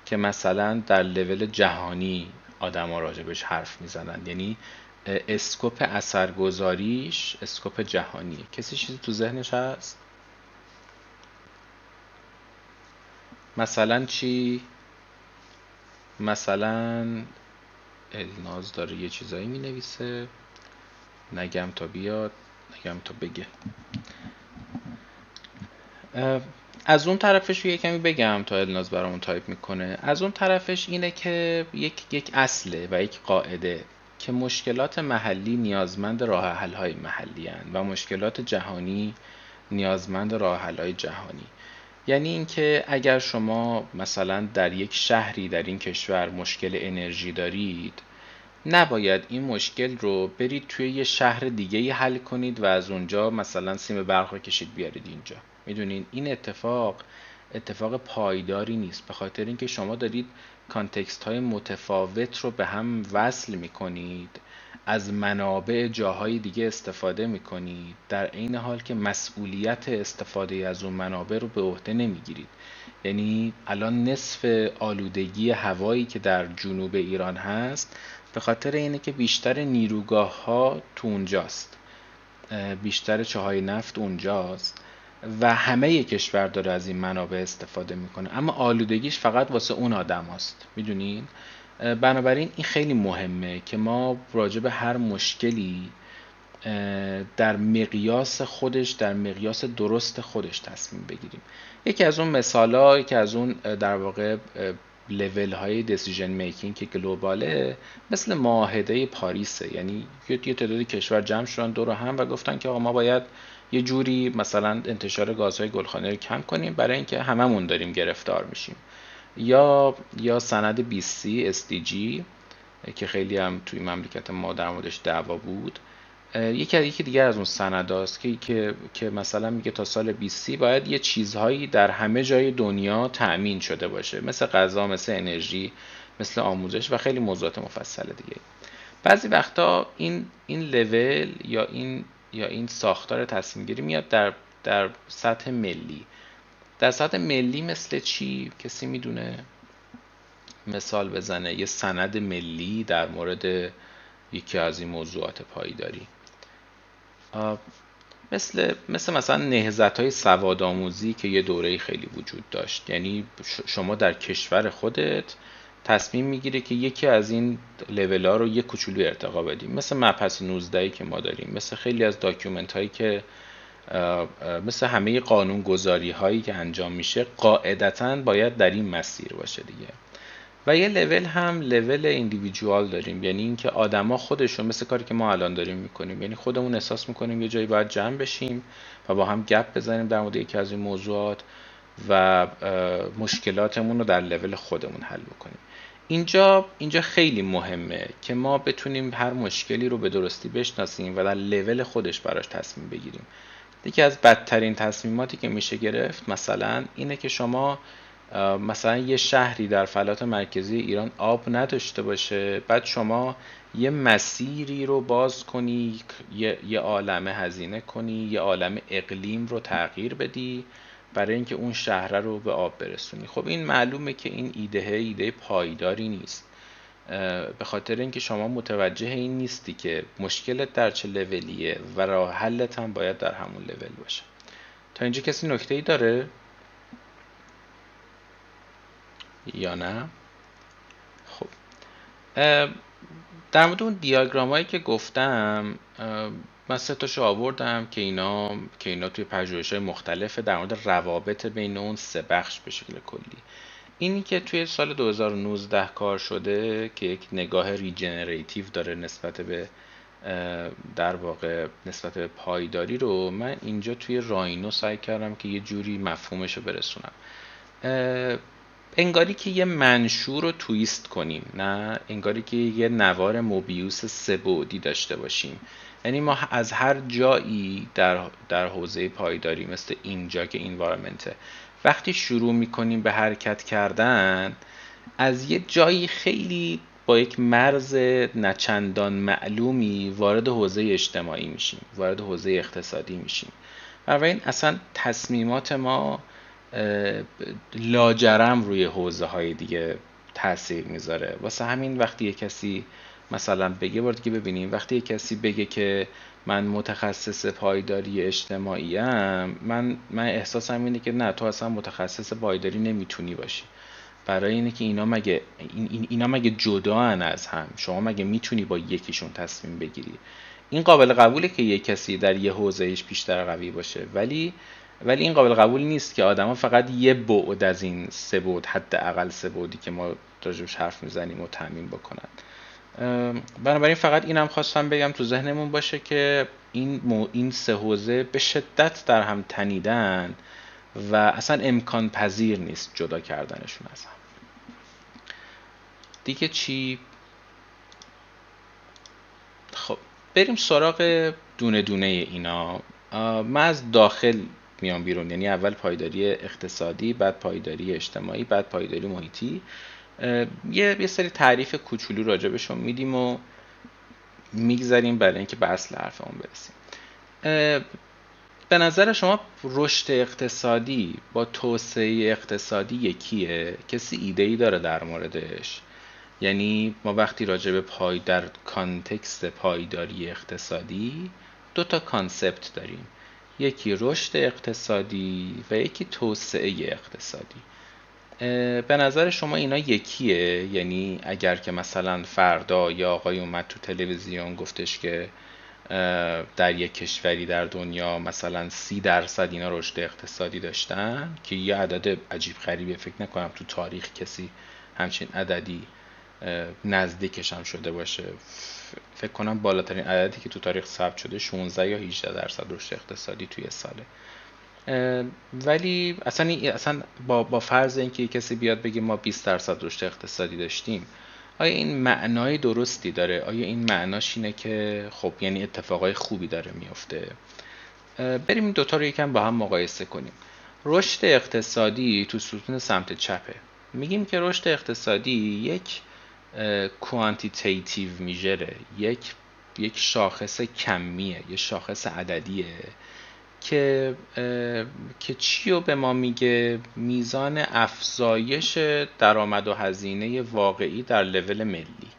که مثلا در لول جهانی آدم‌ها راجبش حرف میزنن، یعنی اسکوپ اثرگذاریش اسکوپ جهانیه؟ کسی چیزی تو ذهنش هست؟ مثلا چی؟ مثلا الناز داره یه چیزایی می نویسه، نگم تا بیاد، نگم تا بگه. از اون طرفش یه کمی بگم تا الناز برامون تایپ میکنه. از اون طرفش اینه که یک اصله و یک قاعده که مشکلات محلی نیازمند راه حل های محلی هستند و مشکلات جهانی نیازمند راه حل های جهانی. یعنی اینکه اگر شما مثلا در یک شهری در این کشور مشکل انرژی دارید، نباید این مشکل رو برید توی یه شهر دیگه‌ای حل کنید و از اونجا مثلا سیم برق رو کشید بیارید اینجا. میدونین این اتفاق پایداری نیست، به خاطر اینکه شما دارید کانتکست های متفاوت رو به هم وصل میکنید، از منابع جاهای دیگه استفاده میکنید، در عین حال که مسئولیت استفاده از اون منابع رو به عهده نمیگیرید. یعنی الان نصف آلودگی هوایی که در جنوب ایران هست به خاطر اینه که بیشتر نیروگاه ها تو اونجاست، بیشتر چاهای نفت اونجاست و همه کشور داره از این منابع استفاده میکنه، اما آلودگیش فقط واسه اون آدم هست. میدونین؟ بنابراین این خیلی مهمه که ما راجع به هر مشکلی در مقیاس خودش، در مقیاس درست خودش تصمیم بگیریم. یکی از اون مثالا، یکی از اون در واقع لول های دیسیژن میکینگ که گلوباله مثل معاهده پاریسه. یعنی یه تعدادی کشور جمع شدن دور هم و گفتن که آقا ما باید یه جوری مثلا انتشار گازهای گلخانه‌ای رو کم کنیم برای اینکه هممون داریم گرفتار میشیم. یا سند 20 SDG که خیلی هم توی مملکت ما در موردش دعوا بود. یکی دیگه از اون سنداست که مثلا میگه تا سال 20 باید یه چیزهایی در همه جای دنیا تأمین شده باشه، مثل غذا، مثل انرژی، مثل آموزش و خیلی موضوعات مفصل دیگه. بعضی وقتا این لول یا این ساختار تصمیم گیری میاد در سطح ملی. در سطح ملی مثل چی؟ کسی میدونه مثال بزنه یه سند ملی در مورد یکی از این موضوعات پایداری؟ مثلا نهضت‌های سوادآموزی که یه دوره‌ای خیلی وجود داشت. یعنی شما در کشور خودت تصمیم میگیری که یکی از این لول‌ها رو یه کوچولو ارتقا بدیم، مثل مبحث 19 که ما داریم، مثل خیلی از داکیومنت هایی که مثل همه قانون گذاری هایی که انجام میشه قاعدتاً باید در این مسیر باشه دیگه. و یه لول هم لول ایندیویدوال داریم، یعنی اینکه آدما خودشون مثل کاری که ما الان داریم میکنیم، یعنی خودمون احساس میکنیم یه جایی باید جمع بشیم و با هم گپ بزنیم در مورد یکی از این موضوعات و مشکلاتمون رو در لول خودمون حل بکنیم. اینجا خیلی مهمه که ما بتونیم هر مشکلی رو به درستی بشناسیم و در لول خودش براش تصمیم بگیریم. یکی از بدترین تصمیماتی که میشه گرفت مثلا اینه که شما مثلا یه شهری در فلات مرکزی ایران آب نداشته باشه، بعد شما یه مسیری رو باز کنی، یه عالمه هزینه کنی، یه عالمه اقلیم رو تغییر بدی برای اینکه اون شهر رو به آب برسونی. خب این معلومه که این ایده پایداری نیست، به خاطر اینکه شما متوجه این نیستی که مشکلت در چه لولیه و راه حلت هم باید در همون لول باشه. تا اینجا کسی نکته‌ای داره یا نه؟ خب در مورد اون دیاگرامایی که گفتم من 3 تاشو آوردم که اینا توی پژوهش‌های مختلفه در مورد روابط بین اون 3 بخش به شکل کلی. اینی که توی سال 2019 کار شده که یک نگاه ریجنریتیو داره نسبت به در واقع نسبت به پایداری رو، من اینجا توی راینو سعی کردم که یه جوری مفهومشو برسونم. انگاری که یه منشور رو تویست کنیم، نه انگاری که یه نوار موبیوس 3 بعدی داشته باشیم. یعنی ما از هر جایی در حوزه پایداری مثل اینجا که انوایرمنته، وقتی شروع میکنیم به حرکت کردن از یه جایی خیلی با یک مرز نچندان معلومی وارد حوزه اجتماعی میشیم، وارد حوزه اقتصادی میشیم. بنابراین اصلا تصمیمات ما لاجرم روی حوزه های دیگه تاثیر میذاره. واسه همین وقتی یه کسی مثلا بگه، بار دیگه ببینیم، وقتی یه کسی بگه که من متخصص پایداری اجتماعی ام، من احساسم اینه که نه، تو اصلا متخصص پایداری نمیتونی باشی. برای اینه که اینا مگه جداان از هم؟ شما مگه میتونی با یکیشون تصمیم بگیری؟ این قابل قبوله که یه کسی در یه حوزه‌اش بیشتر قوی باشه، ولی این قابل قبول نیست که آدما فقط یه بعد از این 3 بعد، حداقل 3 بعدی که ما راجعش حرف میزنیم و تامین بکنن. بنابراین فقط اینم خواستم بگم تو ذهنمون باشه که این 3 حوزه به شدت در هم تنیدن و اصلا امکان پذیر نیست جدا کردنشون از هم. دیگه چی؟ خب بریم سراغ دونه دونه اینا. من از داخل میام بیرون، یعنی اول پایداری اقتصادی، بعد پایداری اجتماعی، بعد پایداری محیطی. یه سری تعریف کوچولو راجبشون میدیم و میگذاریم برای اینکه به اصل حرفمون برسیم. به نظر شما رشد اقتصادی با توسعه اقتصادی یکیه؟ کسی ایده‌ای داره در موردش؟ یعنی ما وقتی راجع به در کانتکست پایداری اقتصادی 2 تا کانسپت داریم، یکی رشد اقتصادی و یکی توسعه اقتصادی. به نظر شما اینا یکیه؟ یعنی اگر که مثلا فردا یا آقای اومد تو تلویزیون گفتش که در یک کشوری در دنیا مثلا 30% اینا رشد اقتصادی داشتن، که یه عدد عجیب غریبه، فکر نکنم تو تاریخ کسی همچین عددی نزدیکش هم شده باشه. فکر کنم بالاترین عددی که تو تاریخ ثبت شده 16 یا 18% رشد اقتصادی توی ساله. ولی اصلا با فرض اینکه کسی بیاد بگه ما 20% رشد اقتصادی داشتیم، آیا این معنای درستی داره؟ آیا این معناش اینه که خب یعنی اتفاقای خوبی داره میفته؟ بریم این دوتا رو یکم با هم مقایسه کنیم. رشد اقتصادی تو ستون سمت چپه، میگیم که رشد اقتصادی یک کوانتیتیتیو میجره، یک شاخص کمیه، یک شاخص عددیه که چی رو به ما میگه؟ میزان افزایش درآمد و هزینه واقعی در لول ملی.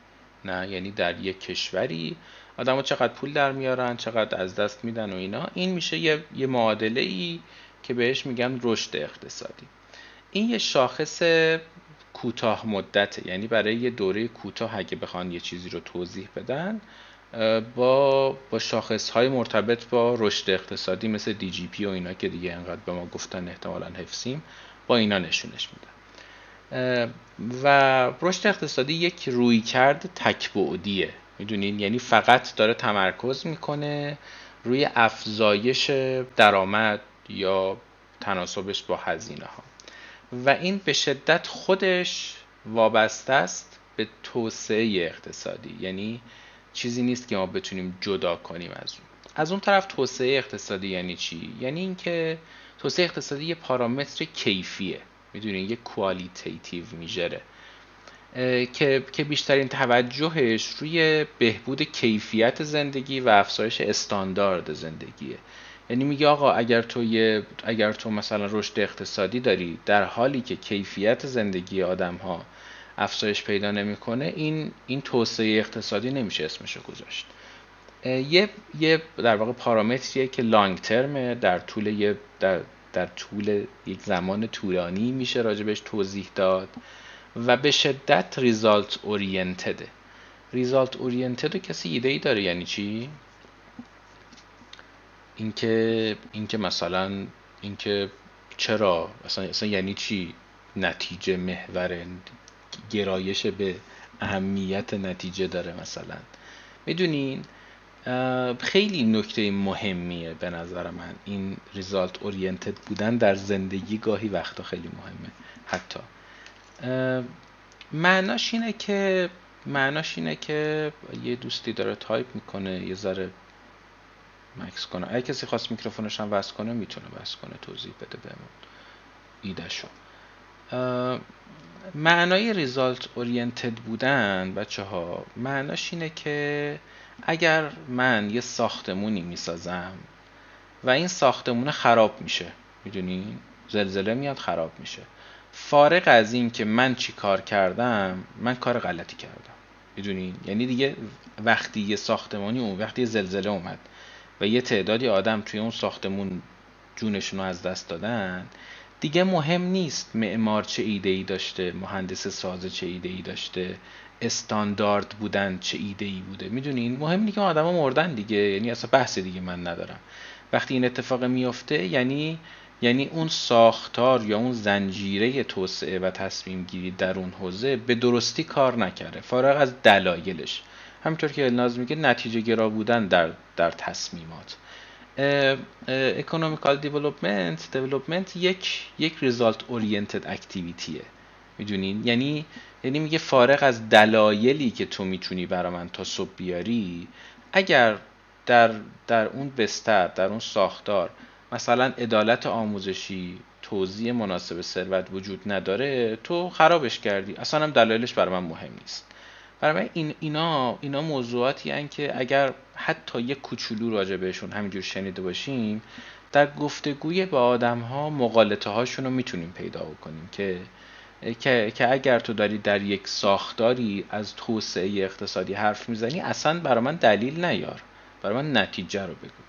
نه یعنی در یک کشوری آدم‌ها چقدر پول در میارن، چقدر از دست میدن و اینا. این میشه یه معادله ای که بهش میگن رشد اقتصادی. این یه شاخص کوتاه مدته، یعنی برای یه دوره کوتاه اگه بخوان یه چیزی رو توضیح بدن با شاخص‌های مرتبط با رشد اقتصادی مثل دی جی پی و اینا که دیگه انقدر به ما گفتن احتمالاً حفظیم، با اینا نشونش میدن. و رشد اقتصادی یک رویکرد تک‌بعدیه، میدونین، یعنی فقط داره تمرکز میکنه روی افزایش درآمد یا تناسبش با هزینه ها و این به شدت خودش وابسته است به توسعه اقتصادی. یعنی چیزی نیست که ما بتونیم جدا کنیم از اون طرف. توسعه اقتصادی یعنی چی؟ یعنی اینکه توسعه اقتصادی یه پارامتر کیفیه، میدونین، یه کوالیتیتیو میجره که بیشترین توجهش روی بهبود کیفیت زندگی و افزایش استاندارد زندگیه. یعنی میگه آقا اگر تو مثلا رشد اقتصادی داری در حالی که کیفیت زندگی آدم‌ها افزایش پیدا نمیکنه، این توسعه اقتصادی نمیشه اسمشو گذاشت. یه در واقع پارامتریه که لانگ ترمه، در طول یک زمان طولانی میشه راجبش توضیح داد و به شدت ریزالت اورینتده. ریزالت اورینتد کسی ایده ای داره یعنی چی؟ اینکه مثلا چرا اصلا یعنی چی نتیجه محور، گرایش به اهمیت نتیجه داره مثلا. میدونین خیلی نکته مهمیه به نظر من این ریزالت اورینتد بودن در زندگی. گاهی وقتا خیلی مهمه. حتی معناش اینه که یه دوستی داره تایپ میکنه، یه ذره مکس کنه. اگه کسی خواست میکروفونش هم وصل کنه میتونه وصل کنه، توضیح بده بهمون ایدهشو. معنای ریزالت اورینتد بودن بچه ها معناش اینه که اگر من یه ساختمونی میسازم و این ساختمون خراب میشه، میدونین، زلزله میاد خراب میشه، فارغ از این که من چی کار کردم، من کار غلطی کردم، میدونین. یعنی دیگه وقتی یه وقتی یه زلزله اومد و یه تعدادی آدم توی اون ساختمون جونشون رو از دست دادن، دیگه مهم نیست معمار چه ایده‌ای داشته، مهندس ساز چه ایده‌ای داشته، استاندارد بودن چه ایده‌ای بوده، میدونین. مهم اینه که آدما مردن دیگه. یعنی اصلا بحث دیگه من ندارم. وقتی این اتفاق میفته یعنی اون ساختار یا اون زنجیره توسعه و تصمیم گیری در اون حوزه به درستی کار نکرده، فارغ از دلایلش. همینطور که الناز میگه نتیجه گرا بودن در تصمیمات. اکونومیکال دیولپمنت یک ریزالت اورینتد اکتیویتیه، میدونین. یعنی میگه فارغ از دلایلی که تو میتونی برای من تا صبح بیاری، اگر در اون بستر، در اون ساختار مثلا عدالت آموزشی، توزیع مناسب ثروت وجود نداره، تو خرابش کردی. اصلا هم دلایلش برای من مهم نیست. برای من اینا موضوعاتی هستند که اگر حتی یک کوچولو راجع بهشون همینجور شنیده باشیم، در گفتگوی با آدم‌ها مغالطه هاشون رو میتونیم پیدا کنیم که اگر تو داری در یک ساختاری از توسعه اقتصادی حرف میزنی، اصلا برای من دلیل نیار، برای من نتیجه رو بگو.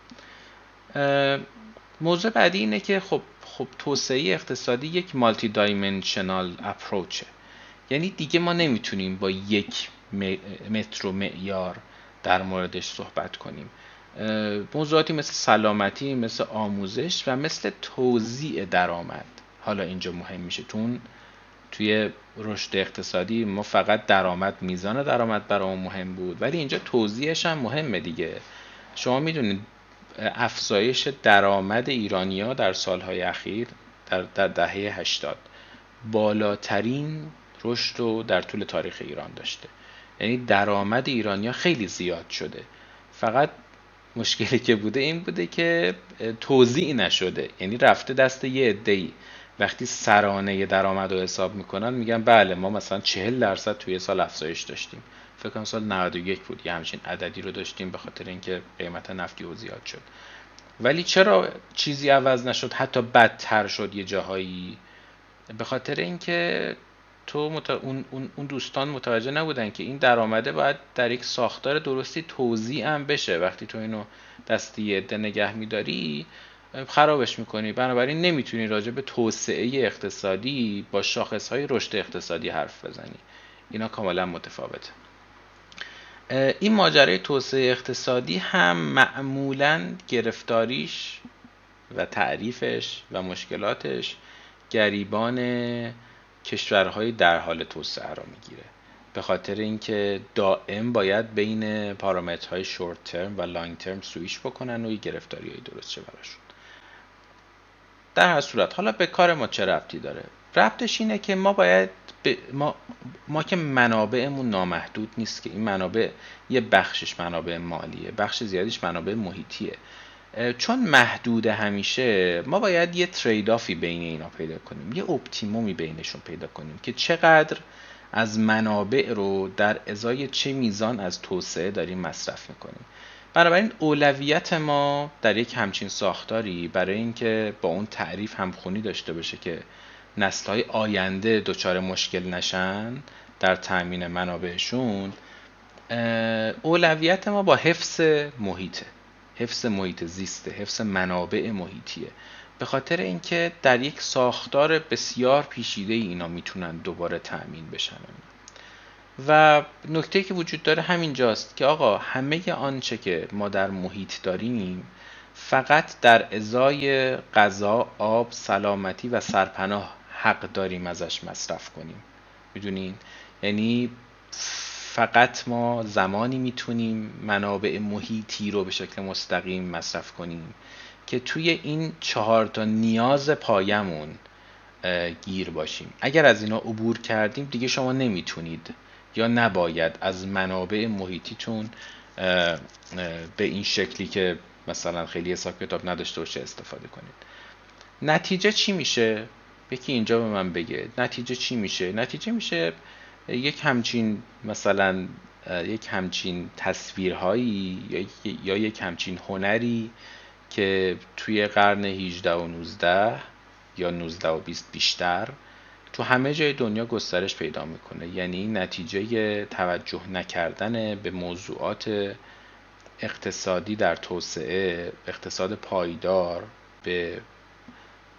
موضوع بعدی اینه که خب توسعه اقتصادی یک مالتی دایمنشنال اپروچه. یعنی دیگه ما نمیتونیم با یک متر و معیار در موردش صحبت کنیم. موضوعاتی مثل سلامتی، مثل آموزش و مثل توزیع درآمد حالا اینجا مهم میشه. توی رشد اقتصادی ما فقط درآمد، میزان درآمد برامون مهم بود، ولی اینجا توزیعش هم مهمه دیگه. شما میدونید افزایش درآمد ایرانی‌ها در سالهای اخیر در دهه 80 بالاترین رشد رو در طول تاریخ ایران داشته. یعنی درآمد ایرانی‌ها خیلی زیاد شده، فقط مشکلی که بوده این بوده که توزیع نشده، یعنی رفته دست یه عده‌ای. وقتی سرانه درآمد رو حساب میکنن میگن بله ما مثلا 40% توی سال افزایش داشتیم، فکر کنم سال 91 بود یه همچین عددی رو داشتیم، به خاطر اینکه قیمت نفت یهو زیاد شد. ولی چرا چیزی عوض نشد، حتی بدتر شد یه جاهایی؟ به خاطر اینکه اون دوستان متوجه نبودن که این درآمده باید در یک ساختار درستی توزیع هم بشه. وقتی تو اینو دستی یه عده نگه میداری خرابش میکنی. بنابراین نمیتونی راجع به توسعه اقتصادی با شاخصهای رشد اقتصادی حرف بزنی، اینا کاملا متفاوته. این ماجرای توسعه اقتصادی هم معمولاً گرفتاریش و تعریفش و مشکلاتش گریبان کشورهای در حال توسعه را میگیره، به خاطر اینکه دائم باید بین پارامترهای شورت ترم و لانگ ترم سویش بکنن و یه گرفتاریای درست شه براشون. در هر صورت حالا به کار ما چه ربطی داره؟ ربطش اینه که ما باید ما که منابعمون نامحدود نیست، که این منابع یه بخشش منابع مالیه، بخش زیادیش منابع محیطیه. چون محدوده همیشه، ما باید یه ترید آفی بین اینا پیدا کنیم، یه اپتیمومی بینشون پیدا کنیم که چقدر از منابع رو در ازای چه میزان از توسعه داریم مصرف میکنیم. بنابراین اولویت ما در یک همچین ساختاری برای اینکه با اون تعریف همخونی داشته باشه که نسل‌های آینده دچار مشکل نشن در تامین منابعشون، اولویت ما با حفظ محیطه، حفظ محیط زیسته، حفظ منابع محیطیه. به خاطر اینکه در یک ساختار بسیار پیچیده اینا میتونن دوباره تأمین بشن. و نکته که وجود داره همینجاست که آقا همه آنچه که ما در محیط داریم فقط در ازای غذا، آب، سلامتی و سرپناه حق داریم ازش مصرف کنیم. میدونین؟ یعنی فقط ما زمانی میتونیم منابع محیطی رو به شکل مستقیم مصرف کنیم که توی این 4 تا نیاز پایمون گیر باشیم. اگر از اینا عبور کردیم دیگه شما نمیتونید یا نباید از منابع محیطیتون به این شکلی که مثلا خیلی حساب کتاب نداشته باشه استفاده کنید. نتیجه چی میشه؟ یکی اینجا به من بگه نتیجه چی میشه؟ نتیجه میشه یک همچین مثلا یک همچین تصویرهایی یا یک همچین هنری که توی قرن 18 و 19 یا 19 و 20 بیشتر تو همه جای دنیا گسترش پیدا میکنه. یعنی نتیجه توجه نکردن به موضوعات اقتصادی در توسعه، اقتصاد پایدار، به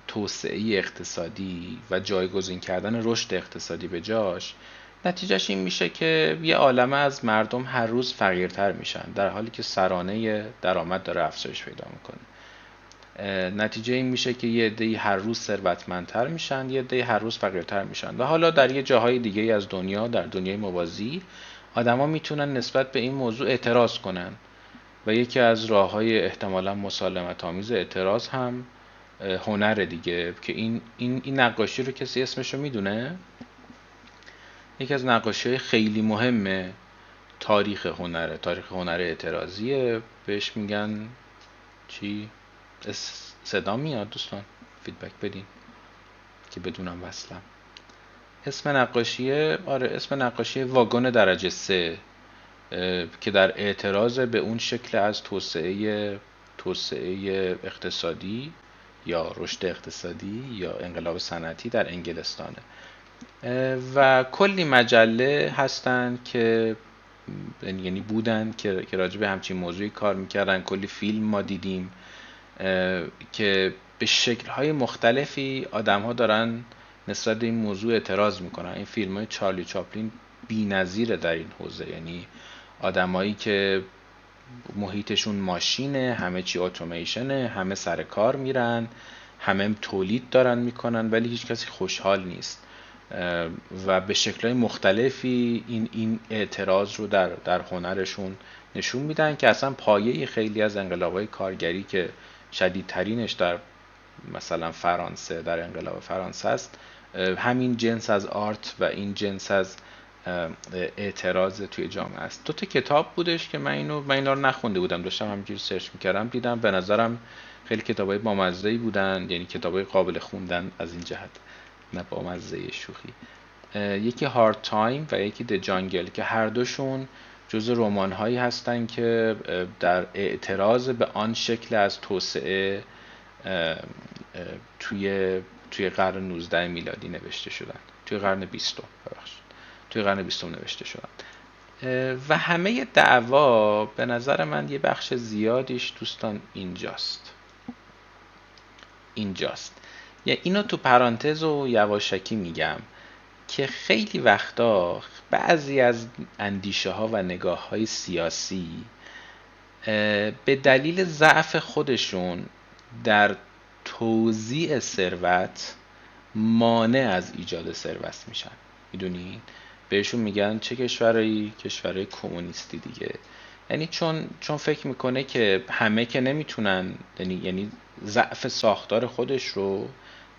توسعه اقتصادی و جایگزین کردن رشد اقتصادی به جاش، نتیجهش این میشه که یه عالمه از مردم هر روز فقیرتر میشن در حالی که سرانه درآمد داره افزایش پیدا میکنه. نتیجه این میشه که یه عده‌ای هر روز ثروتمندتر میشن، یه عده‌ای هر روز فقیرتر میشن. و حالا در یه جاهای دیگه از دنیا، در دنیای موازی، آدما میتونن نسبت به این موضوع اعتراض کنن و یکی از راههای احتمالاً مسالمت آمیز اعتراض هم هنر دیگه. که این نقاشی رو کسی اسمشو میدونه؟ یکی از نقاشی‌های خیلی مهمه تاریخ هنره، تاریخ هنر اعتراضیه. بهش میگن چی؟ صدا میاد دوستان؟ فیدبک بدین که بدونم وصلم. اسم نقاشی واگن درجه 3 که در اعتراض به اون شکل از توسعه اقتصادی یا رشد اقتصادی یا انقلاب صنعتی در انگلستانه. و کلی مجله هستن که یعنی بودن که راجع به همچین موضوعی کار میکردن. کلی فیلم ما دیدیم که به شکل‌های مختلفی آدم‌ها دارن نسبت به این موضوع اعتراض میکنن. این فیلم‌های چارلی چاپلین بی‌نظیره در این حوزه. یعنی آدمایی که محیطشون ماشینه، همه چی اتوماسیونه، همه سر کار میرن، همه تولید دارن میکنن، ولی هیچ کسی خوشحال نیست. و به شکل‌های مختلفی این اعتراض رو در هنرشون نشون میدن که اصلا پایه خیلی از انقلاب‌های کارگری که شدیدترینش در مثلا فرانسه، در انقلاب فرانسه است، همین جنس از آرت و این جنس از اعتراض توی جامعه است. 2 تا کتاب بودش که من اینا رو نخونده بودم، داشتم همینجوری سرچ میکردم، دیدم به نظرم خیلی کتابای بامزه‌ای بودن، یعنی کتابای قابل خوندن از این جهت، نه بامزه شوخی. یکی هارد تایم و یکی د جانگل که هر دوشون جز رمان‌هایی هستن که در اعتراض به آن شکل از توسعه توی قرن 19 میلادی نوشته شدن، توی قرن 20 ببخشید، توی قرن 20 نوشته شدن. و همه دعوا به نظر من یه بخش زیادیش دوستان اینجاست. یا اینو تو پرانتز و یواشکی میگم که خیلی وقتا بعضی از اندیشه ها و نگاه های سیاسی به دلیل ضعف خودشون در توزیع ثروت مانع از ایجاد ثروت میشن. میدونین بهشون میگن چه کشورهای کمونیستی دیگه، یعنی چون فکر میکنه که همه که نمیتونن، یعنی ضعف ساختار خودش رو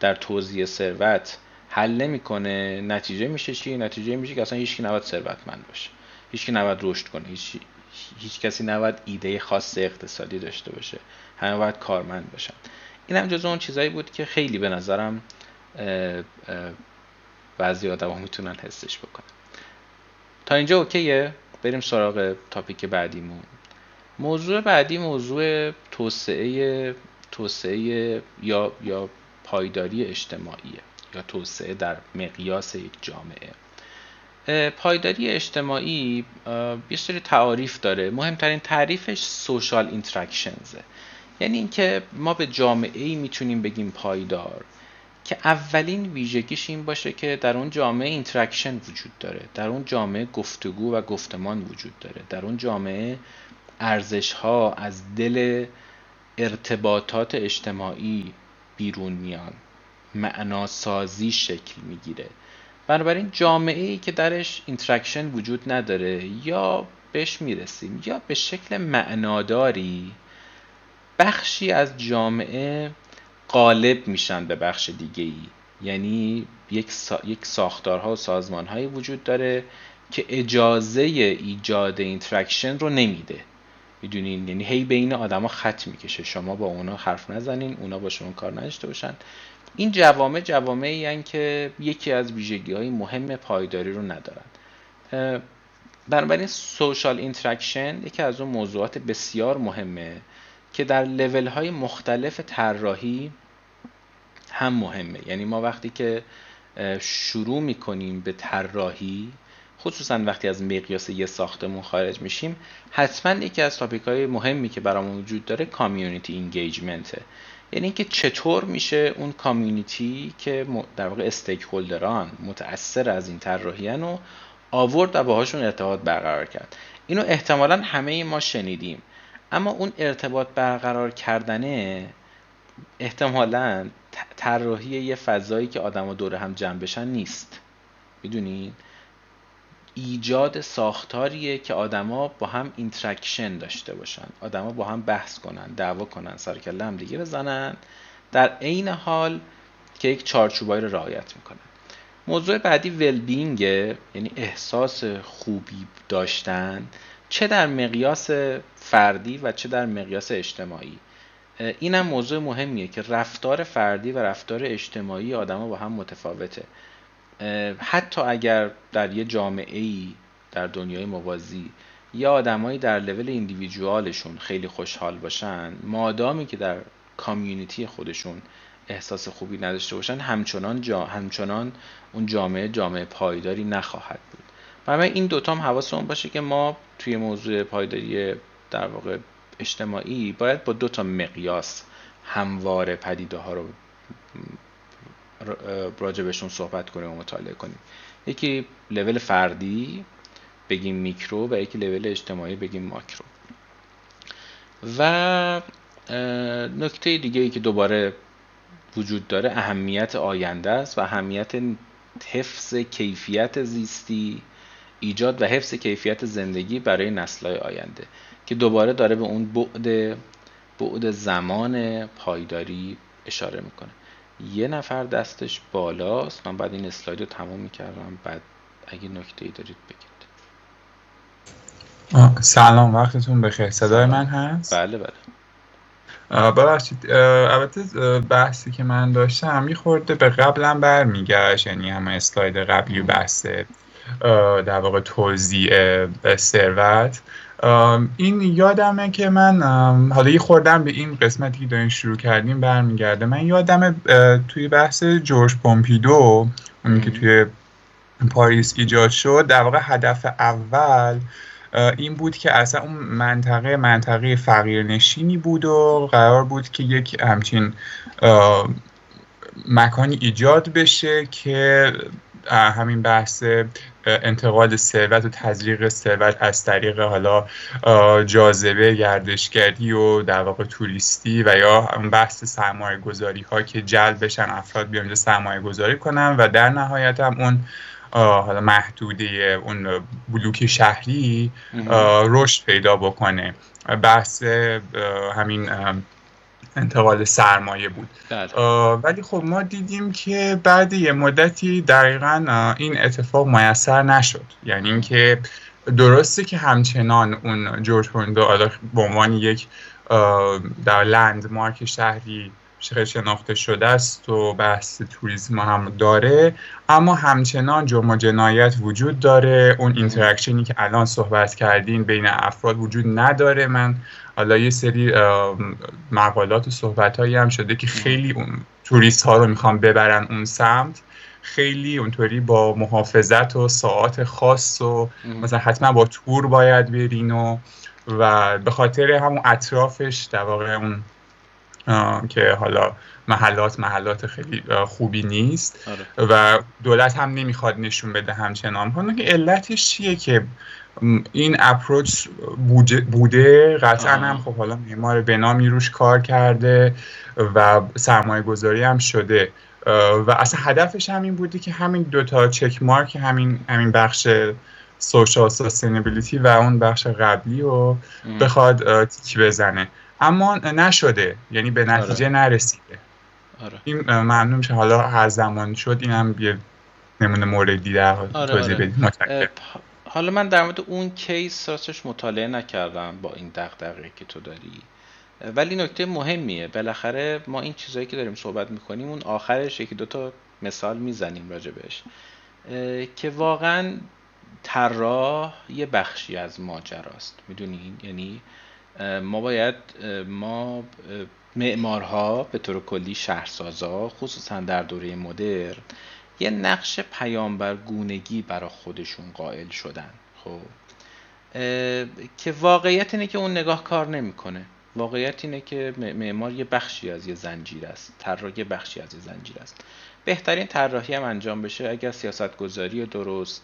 در توزیع ثروت حل نمیکنه. نتیجه میشه چی؟ نتیجه میشه که اصلا هیچکی نباید ثروتمند باشه، هیچکی نباید رشد کنه، هیچ کسی نباید ایده خاص اقتصادی داشته باشه، همه باید کارمند باشن. این هم جزو اون چیزایی بود که خیلی به نظرم بعضی آدم‌ها میتونن حسش بکنن. تا اینجا اوکیه؟ بریم سراغ تاپیک بعدیمون. موضوع بعدی موضوع توسعه یا پایداری اجتماعیه، یا توسعه در مقیاس یک جامعه. پایداری اجتماعی یه سری تعاریف داره. مهمترین تعریفش سوشال اینتراکشنزه، یعنی اینکه ما به جامعه‌ای میتونیم بگیم پایدار که اولین ویژگیش این باشه که در اون جامعه اینتراکشن وجود داره، در اون جامعه گفتگو و گفتمان وجود داره، در اون جامعه ارزش‌ها از دل ارتباطات اجتماعی بیرون میان، معناسازی شکل میگیره. بنابراین جامعه‌ای که درش اینتراکشن وجود نداره یا بهش میرسیم یا به شکل معناداری بخشی از جامعه غالب میشن به بخش دیگه‌ای، یعنی یک ساختارها و سازمانهایی وجود داره که اجازه ایجاد اینتراکشن رو نمیده. میدونین، یعنی هی بین آدما خط میکشه، شما با اونا حرف نزنین، اونا با شما کار نداشته باشن. این جوامعی هستن که یکی از ویژگی‌های مهم پایداری رو ندارن. بنابراین سوشال اینتراکشن یکی از اون موضوعات بسیار مهمه که در لول‌های مختلف طراحی هم مهمه. یعنی ما وقتی که شروع میکنیم به طراحی، خصوصا وقتی از مقیاس یه ساختمون خارج میشیم، حتما یکی از تاپیک‌های مهمی که برامون وجود داره کامیونیتی اینگیجمنته. یعنی اینکه چطور میشه اون کامیونیتی که در واقع استیک هولدران متأثر از این طراحی‌ان رو آورد و باهاشون ارتباط برقرار کرد. اینو احتمالاً همه ما شنیدیم، اما اون ارتباط برقرار کردنه احتمالاً طراحی یه فضایی که آدما دور هم جمع بشن نیست. میدونین؟ ایجاد ساختاریه که آدما با هم اینتراکشن داشته باشن، آدما با هم بحث کنن، دعوا کنن، سر کله هم دیگه بزنن، در عین حال که یک چارچوبایی رو رعایت میکنن. موضوع بعدی ولبینگ، یعنی احساس خوبی داشتن، چه در مقیاس فردی و چه در مقیاس اجتماعی. این هم موضوع مهمیه که رفتار فردی و رفتار اجتماعی آدما با هم متفاوته. حتی اگر در یه جامعه‌ای در دنیای موازی یا آدمایی در لول ایندیویدوالشون خیلی خوشحال باشن، مادامی که در کامیونیتی خودشون احساس خوبی نداشته باشن، همچنان اون جامعه پایداری نخواهد بود. برای این دوتا هم حواسمون باشه که ما توی موضوع پایداری در واقع اجتماعی باید با 2 تا مقیاس همواره پدیده ها رو راجع بهشون صحبت کنیم و مطالعه کنیم. یکی لول فردی بگیم میکرو و یکی لول اجتماعی بگیم ماکرو. و نکته دیگه ای که دوباره وجود داره اهمیت آینده است و اهمیت حفظ کیفیت زیستی، ایجاد و حفظ کیفیت زندگی برای نسل‌های آینده، که دوباره داره به اون بعد زمان پایداری اشاره میکنه. یه نفر دستش بالاست، من بعد این اسلاید رو تموم میکردم، بعد اگه نکته‌ای دارید بگید. سلام، وقتتون بخیر. صدای سلام. من هست؟ بله بله. ببخشید، البته بحثی که من داشتم یه خورده به قبلم برمیگشت، یعنی همه اسلاید قبلی و بحث در واقع توزیع ثروت. این یادمه که من حالا یه خوردم به این قسمتی که دارین شروع کردیم برمیگرده. من یادمه توی بحث جورج پومپیدو، اونی که توی پاریس ایجاد شد، در واقع هدف اول این بود که اصلا اون منطقه فقیرنشینی بود و قرار بود که یک همچین مکانی ایجاد بشه که همین بحث انتقال ثروت و تزریق ثروت از طریق حالا جاذبه گردشگری و در واقع توریستی و یا بحث سرمایه گذاری ها که جلب بشن افراد بیان سرمایه گذاری کنن و در نهایت هم اون حالا محدوده اون بلوک شهری رشد پیدا بکنه. بحث همین انتقال سرمایه بود. ولی خب ما دیدیم که بعد یه مدتی دقیقاً این اتفاق میسر نشد. یعنی اینکه درسته که همچنان اون جورج پومپیدو به عنوان یک در لندمارک شهری شناخته شده است و بحث توریسم هم داره، اما همچنان جرم و جنایت وجود داره. اون اینتراکشنی که الان صحبت کردین بین افراد وجود نداره. من حالا یه سری مقالات و صحبت‌هایی هم شده که خیلی اون توریست ها رو میخوان ببرن اون سمت، خیلی اونطوری با محافظت و ساعات خاص و مثلا حتما با تور باید برین و به خاطر همون اطرافش در واقع اون که حالا محلات خیلی خوبی نیست. و دولت هم نمیخواد نشون بده همچنان. حالا که علتش چیه که این اپروچ بوده؟ قطعا هم خب حالا معمار بنامی روش کار کرده و سرمایه گذاری هم شده و اصلا هدفش همین بوده که همین دوتا چک مارک، همین بخش سوشال سستینبیلیتی و اون بخش قبلی رو بخواد تیک بزنه، اما نشده، یعنی به نتیجه نرسیده. این ممنون میشه حالا هر زمان شد اینم یه نمونه موردی در توضیح بدید. حالا من در مورد اون کیس راستش مطالعه نکردم با این دغدغه‌ای که تو داری، ولی نکته مهمیه. بالاخره ما این چیزایی که داریم صحبت میکنیم اون آخرش یکی دوتا مثال میزنیم راجبش که واقعا طراح یه بخشی از ماجراست، میدونین؟ یعنی ما معمارها به طور کلی، شهرسازا خصوصا در دوره مدرن، یه نقش پیامبرگونگی برای خودشون قائل شدن. خب که واقعیت اینه که اون نگاه کار نمیکنه. واقعیت اینه که معمار یه بخشی از یه زنجیر است، طراح یه بخشی از یه زنجیر است. بهترین طراحی هم انجام بشه اگر سیاستگذاری درست،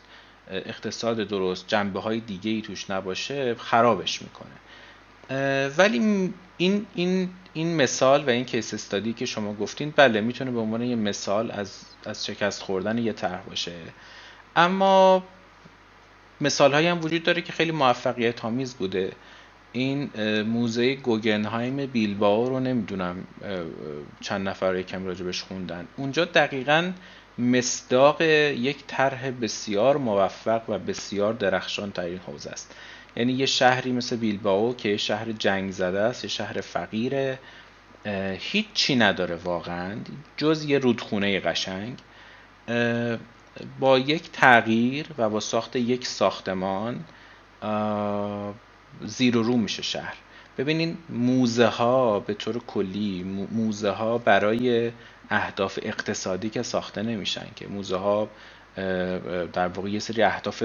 اقتصاد درست، جنبه‌های دیگه‌ای توش نباشه خرابش میکنه. ولی این مثال و این کیس استادی که شما گفتین، بله میتونه به عنوان یه مثال از شکست خوردن یه طرح باشه، اما مثال هایی هم وجود داره که خیلی موفقیت آمیز بوده. این موزه گوگنهایم بیلبائو رو نمیدونم چند نفر یکم راجبش خوندن. اونجا دقیقاً مصداق یک طرح بسیار موفق و بسیار درخشان در این حوزه است. یعنی یه شهری مثل بیلبائو که یه شهر جنگ زده است، یه شهر فقیره، هیچ چی نداره واقعاً جز یه رودخونه قشنگ، با یک تغییر و با ساخت یک ساختمان زیر و رو میشه شهر. ببینین موزه ها به طور کلی، موزه ها برای اهداف اقتصادی که ساخته نمیشن، که موزه ها در واقع یه سری اهداف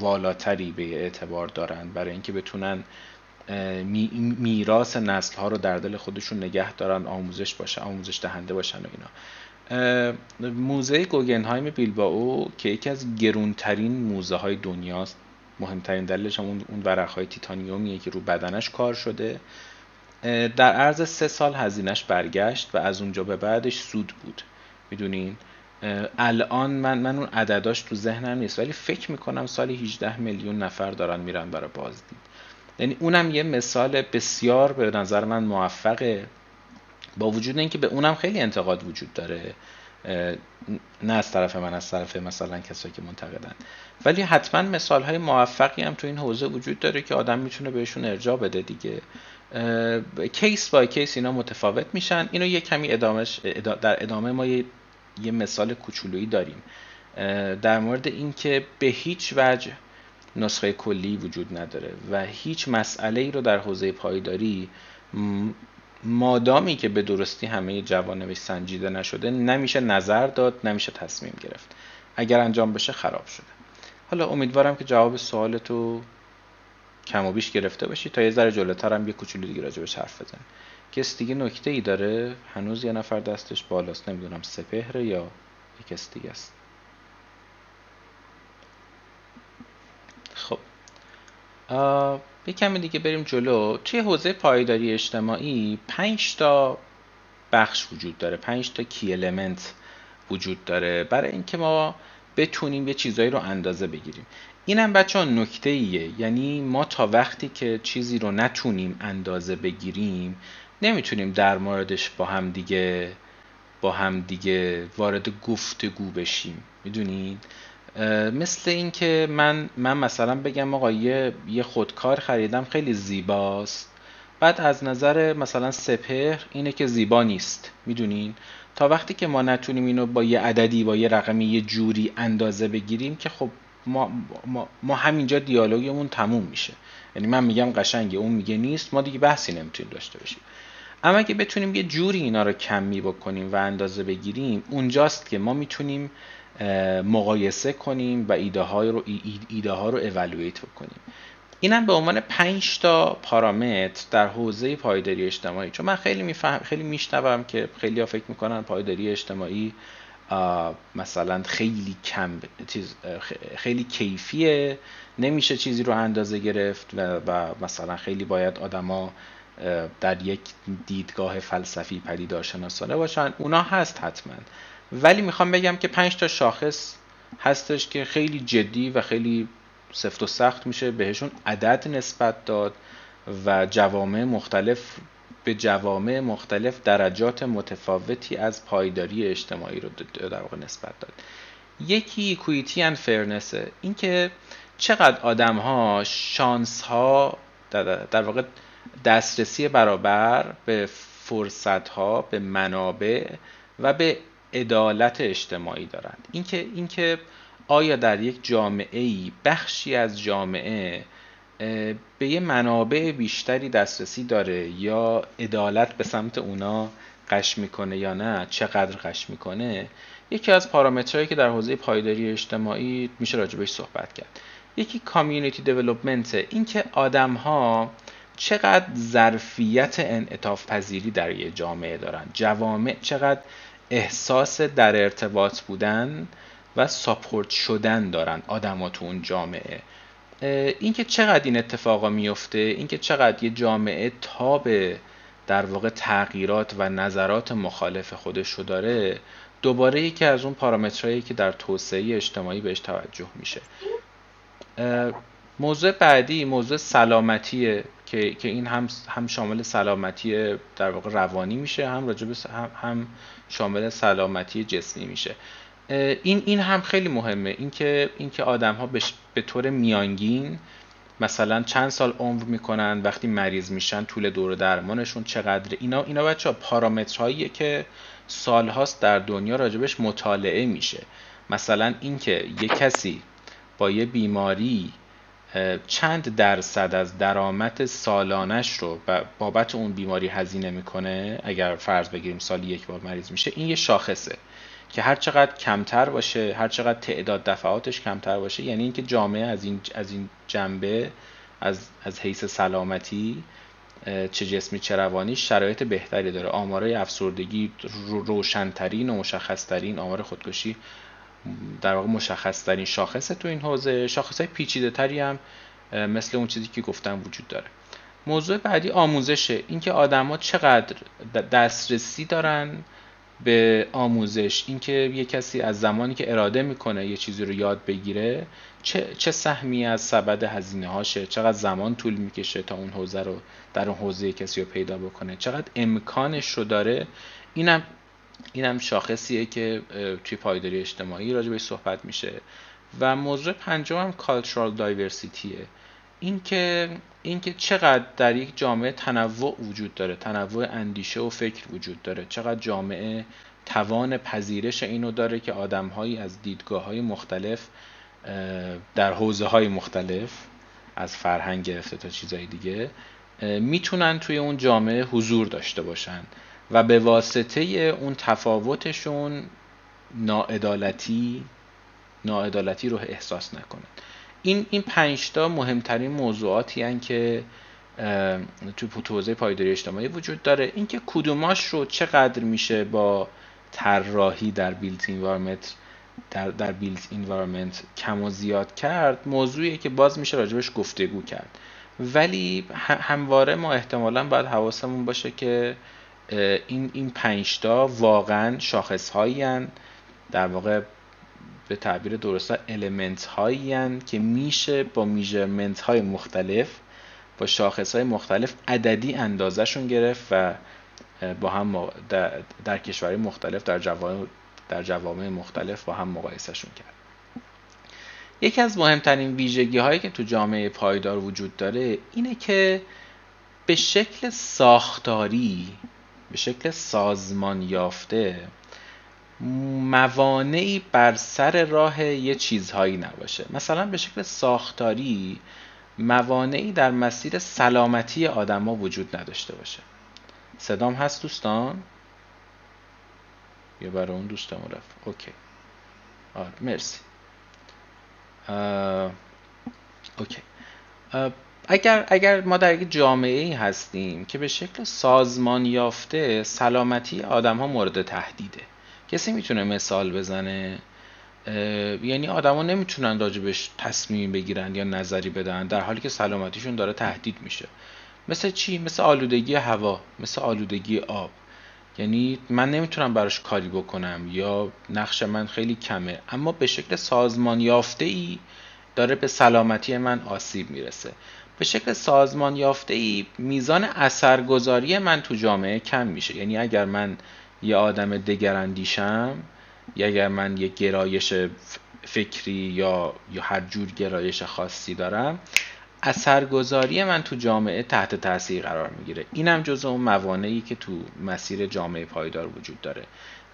والاتری به اعتبار دارن برای اینکه بتونن میراث نسل ها رو در دل خودشون نگه دارن، آموزش دهنده باشن و اینا. موزه گوگنهایم بیلبائو که یکی از گرونترین موزه های دنیاست، مهمترین دلیلش هم اون ورقهای تیتانیومیه که رو بدنش کار شده، در عرض 3 سال هزینه‌اش برگشت و از اونجا به بعدش سود بود. میدونین الان من اون عدداش تو ذهنم نیست، ولی فکر میکنم سالی 18 میلیون نفر دارن میرن برای بازدید. یعنی اونم یه مثال بسیار به نظر من موفقه، با وجود اینکه به اونم خیلی انتقاد وجود داره، نه از طرف من، از طرف مثلا کسایی که منتقدن، ولی حتما مثال های موفقی هم تو این حوزه وجود داره که آدم میتونه بهشون ارجاع بده دیگه. کیس بای کیس اینا متفاوت میشن. اینو یه کمی در ادامه ما یه مثال کوچولویی داریم در مورد اینکه به هیچ وجه نسخه کلی وجود نداره و هیچ مسئله ای رو در حوزه پایداری مادامی که به درستی همه جوانبش سنجیده نشده نمیشه نظر داد، نمیشه تصمیم گرفت. اگر انجام بشه خراب شده. حالا امیدوارم که جواب سوالتو کم و بیش گرفته باشی تا یه ذره جلوتر هم یه کوچولو دیگه راجبش حرف بزنیم. کس دیگه نکته ای داره؟ هنوز یه نفر دستش بالاست، نمیدونم سپهره یا یک کس دیگه است. خب یک کمی دیگه بریم جلو. توی حوزه پایداری اجتماعی 5 تا بخش وجود داره، 5 تا کی المنت وجود داره برای اینکه ما بتونیم یه چیزایی رو اندازه بگیریم. اینم بچه‌ها نکته ایه، یعنی ما تا وقتی که چیزی رو نتونیم اندازه بگیریم نمیتونیم در موردش با هم دیگه وارد گفتگو بشیم. میدونید مثل این که من مثلا بگم آقا یه خودکار خریدم خیلی زیباست، بعد از نظر مثلا سپهر اینه که زیبا نیست. میدونین تا وقتی که ما نتونیم اینو با یه عددی، با یه رقمی، یه جوری اندازه بگیریم که خب ما همینجا دیالوگمون تموم میشه. یعنی من میگم قشنگه، اون میگه نیست، ما دیگه بحثی نمیتونیم داشته باشیم. اما اگه بتونیم یه جوری اینا رو کمی بکنیم و اندازه بگیریم، اونجاست که ما میتونیم مقایسه کنیم و ایده ها رو اولویت بکنیم. اینم به عنوان 5 تا پارامتر در حوزه پایداری اجتماعی. چون من خیلی میشنوم که خیلی‌ها فکر میکنن پایداری اجتماعی مثلا خیلی کیفیه، نمیشه چیزی رو اندازه گرفت و مثلا خیلی باید آدما در یک دیدگاه فلسفی پدیدارشناسانه باشن. اونا هست حتما، ولی میخوام بگم که 5 تا شاخص هستش که خیلی جدی و خیلی سفت و سخت میشه بهشون عدد نسبت داد و به جوامع مختلف درجات متفاوتی از پایداری اجتماعی رو در واقع نسبت داد. یکی ایکویتی اند فرنسه، این که چقدر آدم ها شانس ها در واقع دسترسی برابر به فرصت ها، به منابع و به عدالت اجتماعی دارند. اینکه آیا در یک جامعه‌ای بخشی از جامعه به یه منابع بیشتری دسترسی داره یا عدالت به سمت اونا قش میکنه یا نه، چقدر قش میکنه، یکی از پارامترهایی که در حوزه پایداری اجتماعی میشه راجبش صحبت کرد. یکی کامیونیتی دیولپمنت، این که آدم‌ها چقدر ظرفیت انعطاف پذیری در یه جامعه دارن، جوامع چقدر احساس در ارتباط بودن و ساپورت شدن دارن آدم‌ها تو اون جامعه. اینکه چقدر این اتفاقا میفته، اینکه چقدر یه جامعه تاب در واقع تغییرات و نظرات مخالف خودش رو داره، دوباره یکی از اون پارامترهایی که در توسعه اجتماعی بهش توجه میشه. موضوع بعدی موضوع سلامتیه که این هم شامل سلامتی در واقع روانی میشه، هم شامل سلامتی جسمی میشه. این هم خیلی مهمه، اینکه آدم‌ها به طور میانگین مثلا چند سال عمر میکنن، وقتی مریض میشن طول دور درمانشون چقدره. اینا بچه‌ها پارامترهاییه که سالهاست در دنیا راجبش مطالعه میشه. مثلا اینکه یک کسی با یه بیماری چند درصد از درآمد سالانش رو بابت اون بیماری هزینه میکنه، اگر فرض بگیریم سالی یک بار مریض میشه، این یه شاخصه که هر چقدر کمتر باشه، هر چقدر تعداد دفعاتش کمتر باشه، یعنی اینکه جامعه از این جنبه از حیث سلامتی چه جسمی چه روانی شرایط بهتری داره. آمارای افسردگی روشن‌ترین و مشخص‌ترین، آمار خودکشی در واقع مشخص‌ترین شاخصه تو این حوزه. شاخص‌های پیچیده‌تری هم مثل اون چیزی که گفتم وجود داره. موضوع بعدی آموزشه، اینکه آدم‌ها چقدر دسترسی دارن به آموزش، اینکه یه کسی از زمانی که اراده میکنه یه چیزی رو یاد بگیره چه سهمی از سبد هزینه هاشه، چقدر زمان طول میکشه تا اون حوزه رو در اون حوزه کسی رو پیدا بکنه، چقدر امکانش رو داره. اینم شاخصیه که توی پایداری اجتماعی راجع بهش صحبت میشه. و موضوع پنجم هم cultural diversityه. اینکه چقدر در یک جامعه تنوع وجود داره، تنوع اندیشه و فکر وجود داره، چقدر جامعه توان پذیرش اینو داره که آدم‌هایی از دیدگاه‌های مختلف در حوزه‌های مختلف، از فرهنگ گرفته تا چیزای دیگه، میتونن توی اون جامعه حضور داشته باشن و به واسطه اون تفاوتشون ناعدالتی رو احساس نکنن. این 5 تا مهمترین موضوعاتی هستند که تو حوزه پایداری اجتماعی وجود داره. اینکه کدوماش رو چقدر میشه با طراحی در بیلت انوایرمنت در بیلت انوایرمنت کم و زیاد کرد، موضوعیه که باز میشه راجبش گفتگو کرد. ولی همواره ما احتمالاً باید حواسمون باشه که این 5 تا واقعاً شاخص‌هایی هستند، در واقع به تعبیر درسته المنت هایی هستند که میشه با میجرمنت های مختلف، با شاخص های مختلف عددی اندازه‌شون گرفت و با هم در کشورهای مختلف، در جوامع مختلف با هم مقایسه‌شون کرد. یکی از مهمترین ویژگی هایی که تو جامعه پایدار وجود داره اینه که به شکل ساختاری، به شکل سازمان یافته، موانعی بر سر راه یه چیزهایی نباشه. مثلا به شکل ساختاری موانعی در مسیر سلامتی آدما وجود نداشته باشه. صدام هست دوستان؟ یا برای اون دوستمون رفت؟ اوکی. مرسی. اوکی. اگر ما در یک جامعه‌ای هستیم که به شکل سازمان یافته سلامتی آدم‌ها مورد تهدیده، کسی میتونه مثال بزنه؟ یعنی آدما نمیتونن راجبش تصمیم بگیرن یا نظری بدن در حالی که سلامتیشون داره تهدید میشه. مثل چی؟ مثل آلودگی هوا، مثل آلودگی آب. یعنی من نمیتونم براش کاری بکنم یا نقش من خیلی کمه، اما به شکل سازمان یافته ای داره به سلامتی من آسیب میرسه. به شکل سازمان یافته ای میزان اثرگذاری من تو جامعه کم میشه. یعنی اگر من یه آدم دگراندیشم، یا اگر من یه گرایش فکری یا هر جور گرایش خاصی دارم، اثرگذاری من تو جامعه تحت تاثیر قرار میگیره. اینم جزء اون موانعی که تو مسیر جامعه پایدار وجود داره.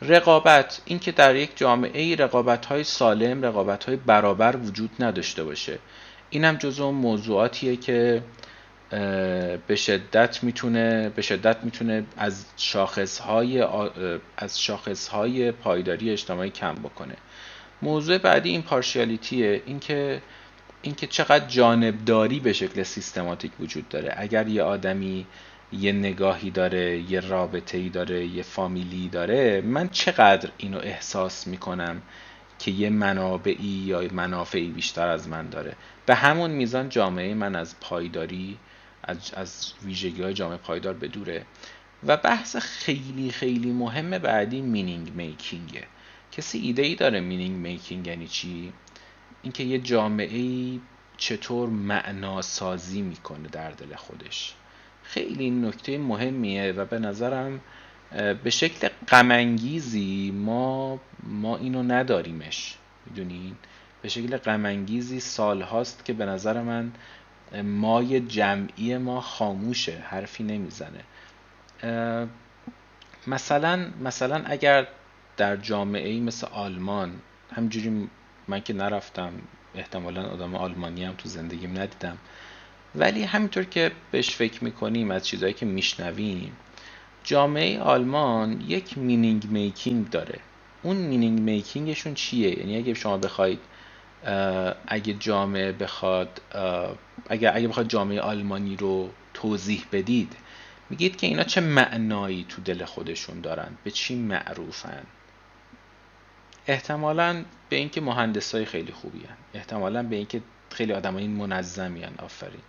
رقابت، این که در یک جامعه رقابت‌های سالم، رقابت‌های برابر وجود نداشته باشه، اینم جزء اون موضوعاتیه که به شدت میتونه از شاخص‌های پایداری اجتماعی کم بکنه. موضوع بعدی این پارشیالیتیه، اینکه چقدر جانبداری به شکل سیستماتیک وجود داره. اگر یه آدمی یه نگاهی داره، یه رابطه‌ای داره، یه فامیلی داره، من چقدر اینو احساس میکنم که یه منابعی یا منافعی بیشتر از من داره. به همون میزان جامعه من از پایداری، از ویژگی‌های جامعه پایدار بدوره. و بحث خیلی خیلی مهم بعدی مینینگ میکینگه. کسی ایده ای داره مینینگ میکینگ یعنی چی؟ اینکه یه جامعه‌ای چطور معناسازی میکنه در دل خودش. خیلی نکته مهمیه و به نظرم به شکل غم‌انگیزی ما اینو نداریمش. میدونین؟ به شکل غم‌انگیزی سال هاست که به نظر من مای جمعی ما خاموشه، حرفی نمیزنه. مثلا اگر در جامعه‌ای مثل آلمان، همجوری من که نرفتم، احتمالاً آدم آلمانی هم تو زندگیم ندیدم، ولی همینطور که بهش فکر میکنیم، از چیزایی که میشنویم، جامعه آلمان یک مینینگ میکینگ داره. اون مینینگ میکینگشون چیه؟ یعنی اگه شما بخواید اگه بخواد جامعه آلمانی رو توضیح بدید، میگید که اینا چه معنایی تو دل خودشون دارن، به چی معروفن. احتمالاً به اینکه مهندسای خیلی خوبی هن، احتمالاً به اینکه خیلی آدمای منظمی هن. آفرین.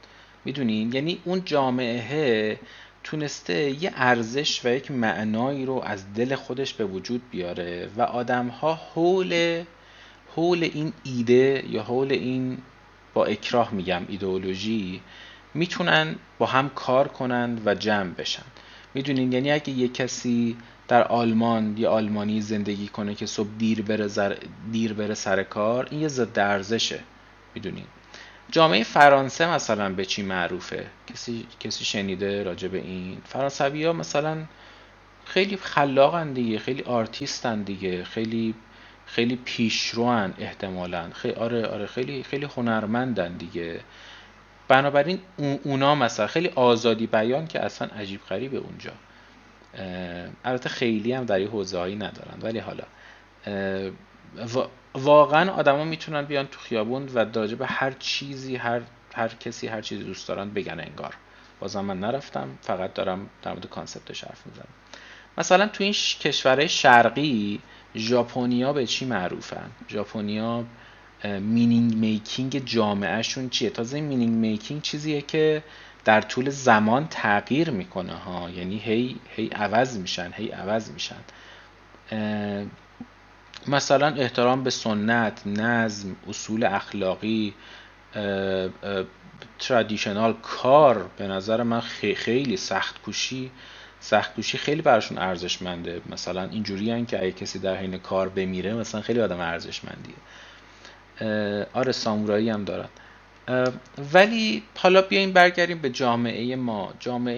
میدونین؟ یعنی اون جامعه تونسته یه ارزش و یک معنایی رو از دل خودش به وجود بیاره و آدم‌ها حول این ایده یا حول این، با اکراه میگم، ایدئولوژی، میتونن با هم کار کنن و جمع بشن. میدونین یعنی اگه یه کسی در آلمان، یه آلمانی زندگی کنه که صبح دیر بره سر کار، این یه ضد ارزشه. میدونین جامعه فرانسه مثلا به چی معروفه؟ کسی شنیده راجع به این؟ فرانسوی‌ها مثلا خیلی خلاقن دیگه، خیلی آرتیستن دیگه، خیلی پیشروان احتمالاً، آره خیلی خیلی هنرمندن دیگه. بنابراین اونا مثلا خیلی آزادی بیان که اصلا عجیب غریبه اونجا. البته خیلی هم در این حوزه‌هایی ندارن، ولی حالا واقعا آدما میتونن بیان تو خیابون و راجع به هر چیزی، هر کسی هر چیزی دوست دارن بگن انگار. بازم من نرفتم، فقط دارم در مورد کانسپتش حرف میزنم. مثلا تو این کشورهای شرقی، ژاپنیا به چی معروفن؟ ژاپنیا مینینگ میکینگ جامعهشون چیه؟ تازه این مینینگ میکینگ چیزیه که در طول زمان تغییر میکنه ها، یعنی هی عوض میشن. مثلا احترام به سنت، نظم، اصول اخلاقی، ترادیشنال کار. به نظر من خیلی سخت کوشی خیلی براشون ارزشمنده. مثلا اینجوری هن که اگه کسی در حین کار بمیره مثلا خیلی آدم ارزشمندیه. آره سامورایی هم دارن. ولی حالا بیاین برگردیم به جامعه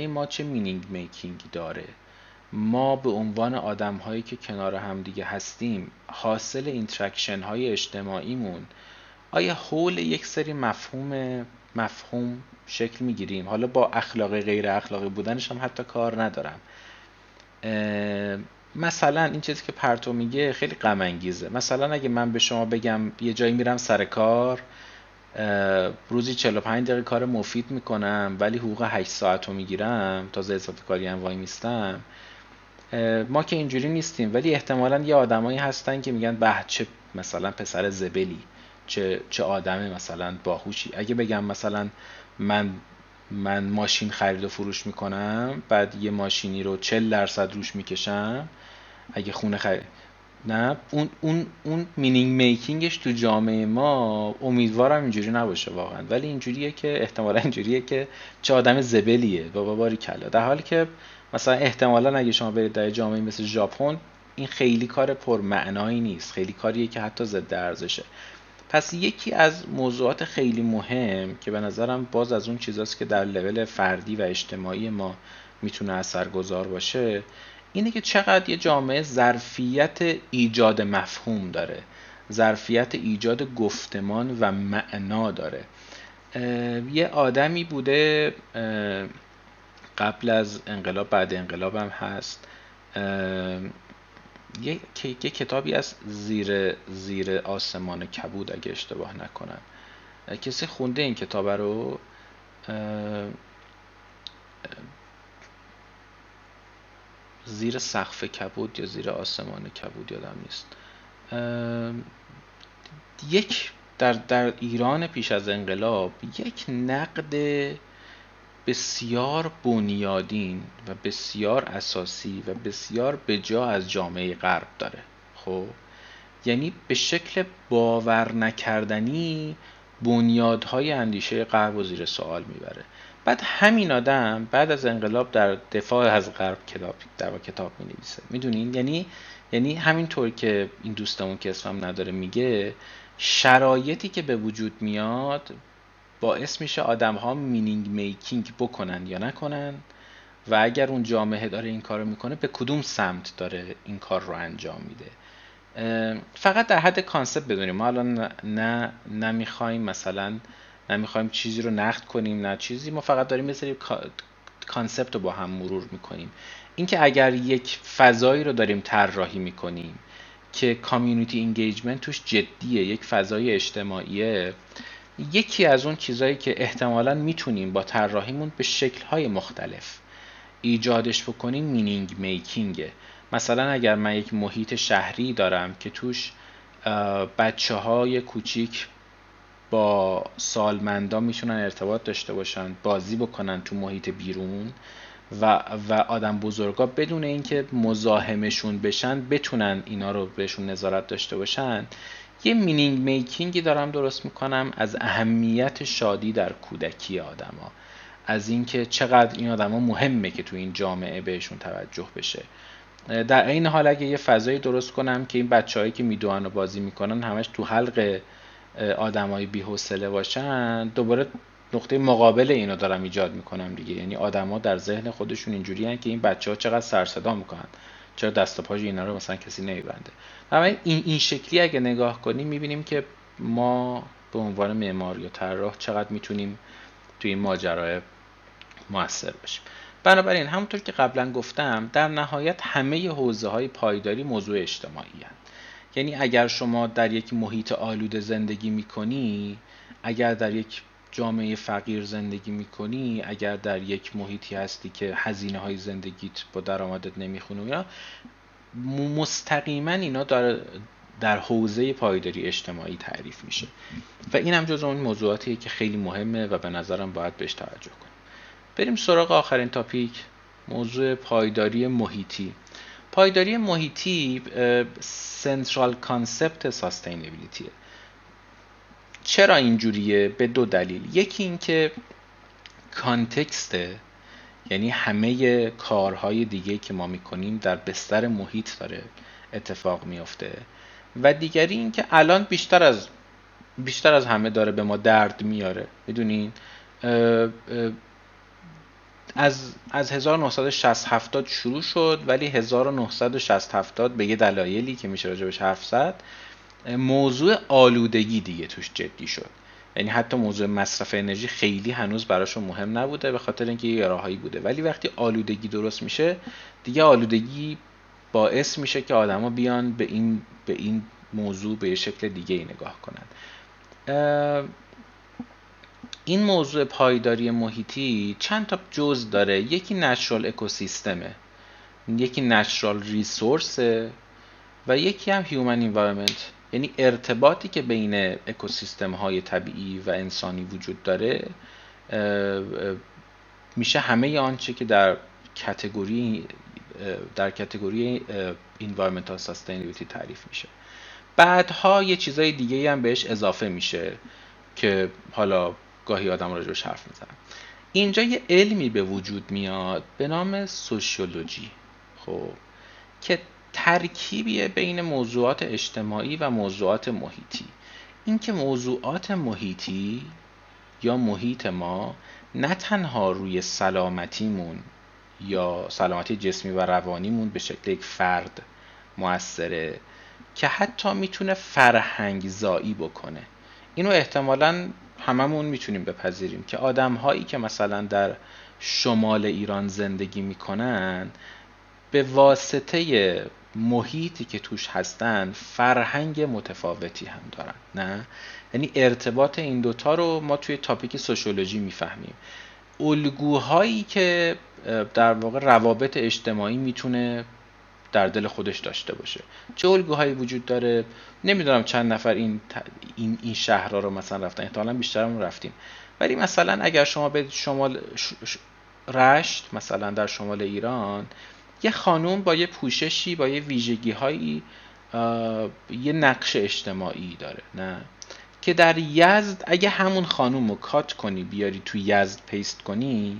ما چه مینینگ میکینگی داره؟ ما به عنوان آدم هایی که کنار هم دیگه هستیم، حاصل اینتراکشن های اجتماعیمون آیا حول یک سری مفهوم شکل میگیریم؟ حالا با اخلاقی غیر اخلاقی بودنش هم حتی کار ندارم. مثلا این چیزی که پرتو میگه خیلی غم انگیزه. مثلا اگه من به شما بگم یه جایی میرم سر کار، روزی 45 دقیقه کار مفید میکنم ولی حقوق 8 ساعت رو میگیرم، تازه اضافه کاری هم وای میستم. ما که اینجوری نیستیم، ولی احتمالاً یه آدمایی هستن که میگن به چه مثلا پسر زبلی، چه آدم مثلا باهوشی. اگه بگم مثلا من ماشین خرید و فروش میکنم، بعد یه ماشینی رو 40% روش میکشم، اگه خونه خرید، نه اون مینینگ میکینگش تو جامعه ما امیدوارم اینجوری نباشه واقعا، ولی اینجوریه که احتمالا اینجوریه که چه آدم زبلیه، بابا باری کلا. در حالی که مثلا احتمالا اگه شما برید در جامعه مثل ژاپن، این خیلی کار پرمعنایی نیست، خیلی کاریه که حتی ضد ارزشه. پس یکی از موضوعات خیلی مهم که به نظرم باز از اون چیزاست که در لول فردی و اجتماعی ما میتونه اثرگذار باشه، اینه که چقدر یه جامعه ظرفیت ایجاد مفهوم داره، ظرفیت ایجاد گفتمان و معنا داره. یه آدمی بوده قبل از انقلاب، بعد انقلاب هم هست، یه کتابی از زیر آسمان کبود اگه اشتباه نکنم. کسی خونده این کتاب رو؟ زیر سقف کبود یا زیر آسمان کبود یادم نیست. در ایران پیش از انقلاب یک نقد بسیار بنیادین و بسیار اساسی و بسیار بجا از جامعه غرب داره. خب یعنی به شکل باور نکردنی بنیادهای اندیشه غرب و زیر سوال میبره. بعد همین آدم بعد از انقلاب در دفاع از غرب کتاب مینویسه. میدونین یعنی همینطور که این دوستمون که اسمم نداره میگه، شرایطی که به وجود میاد باعث میشه آدم ها مینینگ میکینگ بکنن یا نکنن، و اگر اون جامعه داره این کار رو میکنه به کدوم سمت داره این کار رو انجام میده. فقط در حد کانسپت بدونیم. ما الان نمیخوایم چیزی رو نقد کنیم، نه چیزی، ما فقط داریم یه سری کانسپت رو با هم مرور میکنیم. اینکه اگر یک فضایی رو داریم طراحی میکنیم که کامیونیتی انگیجمنت توش جدیه، یک فضای اجتماعیه، یکی از اون چیزایی که احتمالاً میتونیم با طراحیمون به شکل‌های مختلف ایجادش بکنیم مینینگ میکینگه. مثلا اگر من یک محیط شهری دارم که توش بچه‌های کوچیک با سالمندان میتونن ارتباط داشته باشن، بازی بکنن تو محیط بیرون، و آدم بزرگا بدون اینکه مزاحمشون بشن بتونن اینا رو بهشون نظارت داشته باشن، یه مینینگ میکینگی دارم درست میکنم از اهمیت شادی در کودکی آدما، از اینکه چقدر این آدما مهمه که تو این جامعه بهشون توجه بشه. در این حال اگه یه فضایی درست کنم که این بچه‌هایی که میدوئن و بازی میکنن همش تو حلق آدمای بی‌حوصله باشن، دوباره نقطه مقابل اینو دارم ایجاد میکنم دیگه. یعنی آدما در ذهن خودشون اینجوریان که این بچه‌ها چقدر سر صدا میکنن، چرا دست و پاش اینا رو مثلا کسی نمیبنده. اما این شکلی اگه نگاه کنیم میبینیم که ما به عنوان معمار یا طراح چقدر میتونیم توی این ماجرا موثر باشیم. بنابراین همونطور که قبلا گفتم، در نهایت همه حوزه‌های پایداری موضوع اجتماعی هستند. یعنی اگر شما در یک محیط آلوده زندگی میکنی، اگر در یک جامعه فقیر زندگی میکنی، اگر در یک محیطی هستی که هزینه‌های زندگیت با درآمدت نمیخونه، مستقیما اینا در حوزه پایداری اجتماعی تعریف میشه و این هم جزو اون موضوعاتیه که خیلی مهمه و به نظرم باید بهش توجه کنیم. بریم سراغ آخرین تاپیک، موضوع پایداری محیطی. پایداری محیطی سنترال کانسپت ساستینبیلیتیه. چرا اینجوریه؟ به دو دلیل. یکی این که کانتکسته، یعنی همه کارهای دیگه که ما میکنیم در بستر محیط داره اتفاق میفته، و دیگری این که الان بیشتر از همه داره به ما درد میاره. میدونین از 1960 شروع شد، ولی 1960 به یه دلایلی که میشه راجبش حرف زد، موضوع آلودگی دیگه توش جدی شد. یعنی حتی موضوع مصرف انرژی خیلی هنوز براشون مهم نبوده به خاطر اینکه یه راههایی بوده، ولی وقتی آلودگی درست میشه دیگه آلودگی باعث میشه که آدما بیان به این موضوع به یه شکل دیگه ای نگاه کنن. این موضوع پایداری محیطی چند تا جزء داره. یکی نچرال اکوسیستمه، یکی نچرال ریسورسه و یکی هم هیومن انوایرمنت، یعنی ارتباطی که بین اکوسیستم های طبیعی و انسانی وجود داره میشه همه آنچه که در کاتگوری environmental sustainability تعریف میشه. بعدها یه چیزای دیگه هم بهش اضافه میشه که حالا گاهی آدم راجعش حرف میزنن. اینجا یه علمی به وجود میاد به نام سوشیولوژی، خب، که ترکیبیه بین موضوعات اجتماعی و موضوعات محیطی. این که موضوعات محیطی یا محیط ما نه تنها روی سلامتیمون یا سلامتی جسمی و روانیمون به شکل یک فرد مؤثره، که حتی میتونه فرهنگ زایی بکنه. اینو احتمالاً هممون میتونیم بپذیریم که آدم‌هایی که مثلا در شمال ایران زندگی میکنن به واسطه محیطی که توش هستن فرهنگ متفاوتی هم دارن، نه؟ یعنی ارتباط این دوتا رو ما توی تاپیک سوشیولوژی میفهمیم. الگوهایی که در واقع روابط اجتماعی میتونه در دل خودش داشته باشه. چه الگوهایی وجود داره؟ نمیدونم چند نفر این شهرها رو مثلا رفتن، احتمالاً بیشترمون رفتیم، ولی مثلا اگر شما به شمال رشت مثلا در شمال ایران، یه خانوم با یه پوششی با یه ویژگی‌هایی یه نقش اجتماعی داره، نه؟ که در یزد اگه همون خانوم رو کات کنی بیاری تو یزد پیست کنی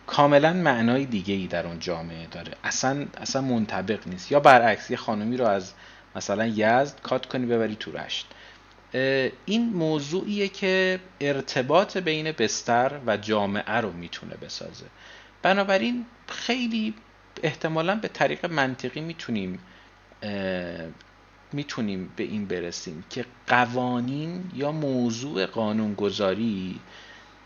کاملا معنای دیگه ای در اون جامعه داره، اصلا منطبق نیست. یا برعکس یه خانومی رو از مثلا یزد کات کنی ببری تو رشت. این موضوعیه که ارتباط بین بستر و جامعه رو میتونه بسازه. بنابراین خیلی احتمالاً به طریق منطقی میتونیم به این برسیم که قوانین یا موضوع قانونگذاری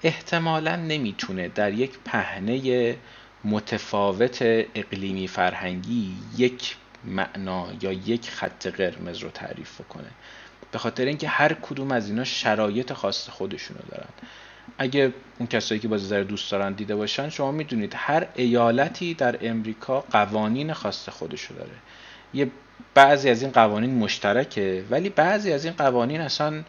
احتمالاً نمیتونه در یک پهنه متفاوت اقلیمی فرهنگی یک معنا یا یک خط قرمز رو تعریف کنه، به خاطر اینکه هر کدوم از اینا شرایط خاص خودشونو دارن. اگه اون کسایی که بازی دوست دارن دیده باشن، شما میدونید هر ایالتی در امریکا قوانین خاص خودشو داره. یه بعضی از این قوانین مشترکه، ولی بعضی از این قوانین اصلا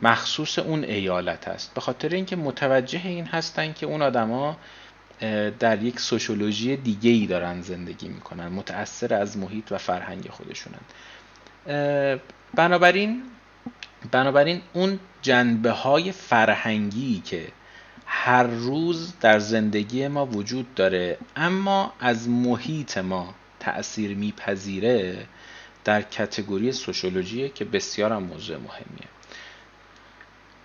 مخصوص اون ایالت هست، به خاطر اینکه متوجه این هستن که اون آدما در یک سوشولوژی دیگه‌ای دارن زندگی میکنن، متأثر از محیط و فرهنگ خودشونن. بنابراین اون جنبه‌های فرهنگی که هر روز در زندگی ما وجود داره اما از محیط ما تأثیر میپذیره، در کاتگوری سوشولوژیه که بسیار هم موضوع مهمیه.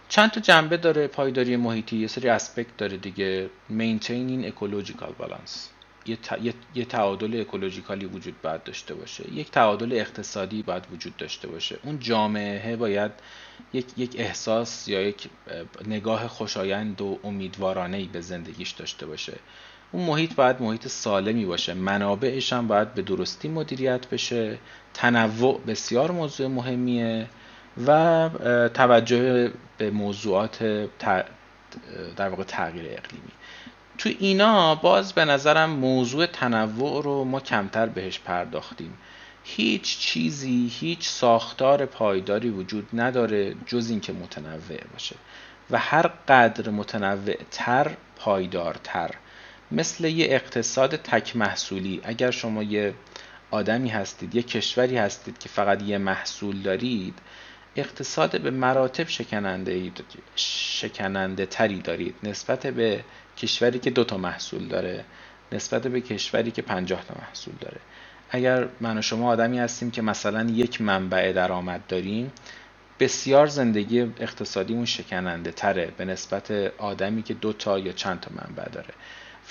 چند تا جنبه داره پایداری محیطی، یه سری اسپکت داره دیگه. maintaining ecological balance، یه تعادل اکولوژیکالی وجود باید داشته باشه، یک تعادل اقتصادی باید وجود داشته باشه. اون جامعه باید یک احساس یا یک نگاه خوشایند و امیدوارانه‌ای به زندگیش داشته باشه. اون محیط باید محیط سالمی باشه، منابعش هم باید به درستی مدیریت بشه. تنوع بسیار موضوع مهمیه و توجه به موضوعات در واقع تغییر اقلیمی. تو اینا باز به نظرم موضوع تنوع رو ما کمتر بهش پرداختیم. هیچ چیزی، هیچ ساختار پایداری وجود نداره جز این که متنوع باشه و هر قدر متنوع تر پایدارتر. مثل یه اقتصاد تک محصولی، اگر شما یه آدمی هستید، یه کشوری هستید که فقط یه محصول دارید، اقتصاد به مراتب شکننده تری دارید نسبت به کشوری که 2 تا محصول داره، نسبت به کشوری که 50 تا محصول داره. اگر من و شما آدمی هستیم که مثلا یک منبع درآمد داریم، بسیار زندگی اقتصادیمون شکننده تره به نسبت آدمی که 2 تا یا چند تا منبع داره.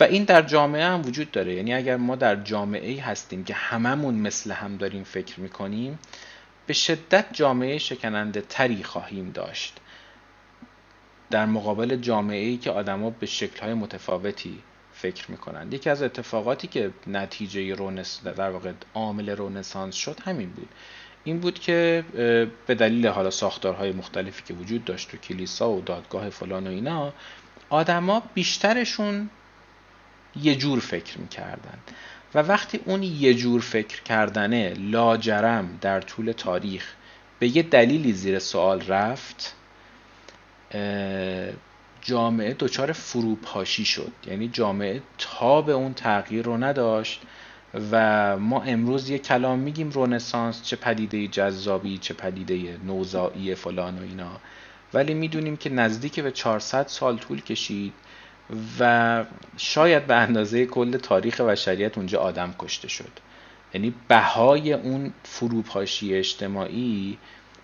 و این در جامعه هم وجود داره. یعنی اگر ما در جامعه‌ای هستیم که هممون مثل هم داریم فکر میکنیم، به شدت جامعه شکننده تری خواهیم داشت در مقابل جامعه‌ای که آدم‌ها به شکل‌های متفاوتی فکر میکنند. یکی از اتفاقاتی که نتیجه در واقع عامل رنسانس شد همین بود. این بود که به دلیل حالا ساختارهای مختلفی که وجود داشت تو کلیسا و دادگاه فلان و اینا، آدما بیشترشون یه جور فکر میکردن و وقتی اون یه جور فکر کردنه لاجرم در طول تاریخ به یه دلیلی زیر سوال رفت، جامعه دچار فروپاشی شد. یعنی جامعه تاب اون تغییر رو نداشت و ما امروز یه کلام میگیم رنسانس، چه پدیده جذابی، چه پدیده نوزایی فلان و اینا، ولی میدونیم که نزدیک به 400 سال طول کشید و شاید به اندازه کل تاریخ بشریت اونجا آدم کشته شد. یعنی بهای اون فروپاشی اجتماعی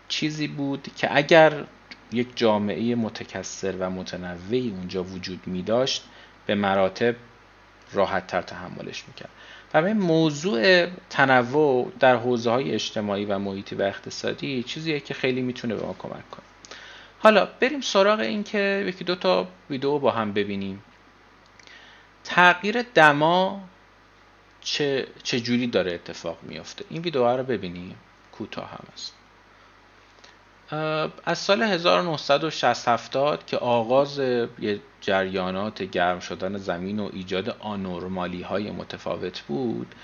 چیزی بود که اگر یک جامعه متکثر و متنوعی اونجا وجود می داشت، به مراتب راحت تر تحملش میکرد. و این موضوع تنوع در حوزه‌های اجتماعی و محیطی و اقتصادی چیزیه که خیلی میتونه به ما کمک کنه. حالا بریم سراغ این که یکی 2 تا ویدیو با هم ببینیم. تغییر دما چه جوری داره اتفاق میفته. این ویدیوها رو ببینیم، کوتاه هم است. از سال 1960-70 که آغاز جریانات گرم شدن زمین و ایجاد آنورمالی های متفاوت بود،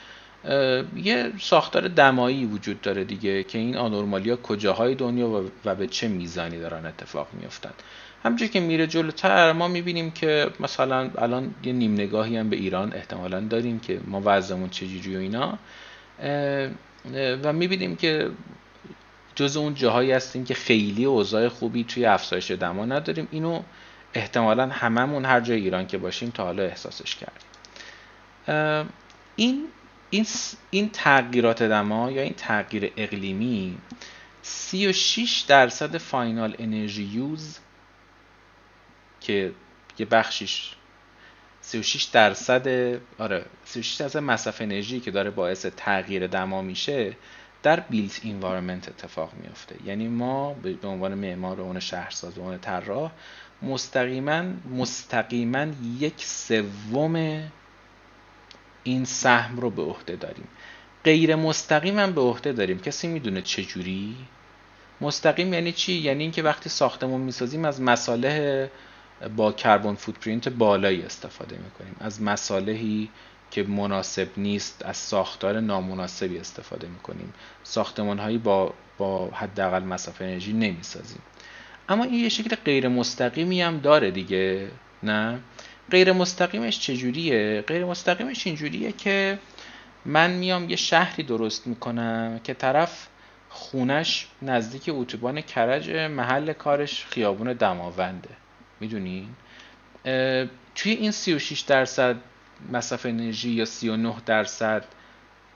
یه ساختار دمایی وجود داره دیگه که این آنورمالی ها کجاهای دنیا و به چه میزانی دارن اتفاق میفتن. همچنین که میره جلوتر ما میبینیم که مثلا الان یه نیم نگاهی هم به ایران احتمالاً داریم که ما وضعمون چجوری و اینا، و میبینیم که جز اون جاهایی هستیم که خیلی اوضاع خوبی توی افزایش دما نداریم. اینو احتمالاً هممون هر جای ایران که باشیم تا حالا احساسش کردیم. این تغییرات دما یا این تغییر اقلیمی 36% فاینال انرژی یوز که یه بخشیش 36% مصرف انرژی که داره باعث تغییر دما میشه در بیلت انوایرمنت اتفاق میفته. یعنی ما به عنوان معمار و عنوان شهرساز و عنوان طراح مستقیما 1/3 این سهم رو به عهده داریم. غیر مستقیم هم به عهده داریم. کسی میدونه چجوری؟ مستقیم یعنی چی؟ یعنی اینکه وقتی ساختمون میسازیم از مصالح با کربن فوتپرینت بالایی استفاده میکنیم، از مصالحی که مناسب نیست، از ساختار نامناسبی استفاده میکنیم، ساختمان‌هایی با حداقل مصرف انرژی نمیسازیم. اما این یه شکل غیر مستقیمی هم داره دیگه، نه؟ غیر مستقیمش چجوریه؟ غیر مستقیمش اینجوریه که من میام یه شهری درست میکنم که طرف خونش نزدیک اتوبان کرج، محل کارش خیابون دماونده. میدونین؟ توی این 36% مصرف انرژی یا 39%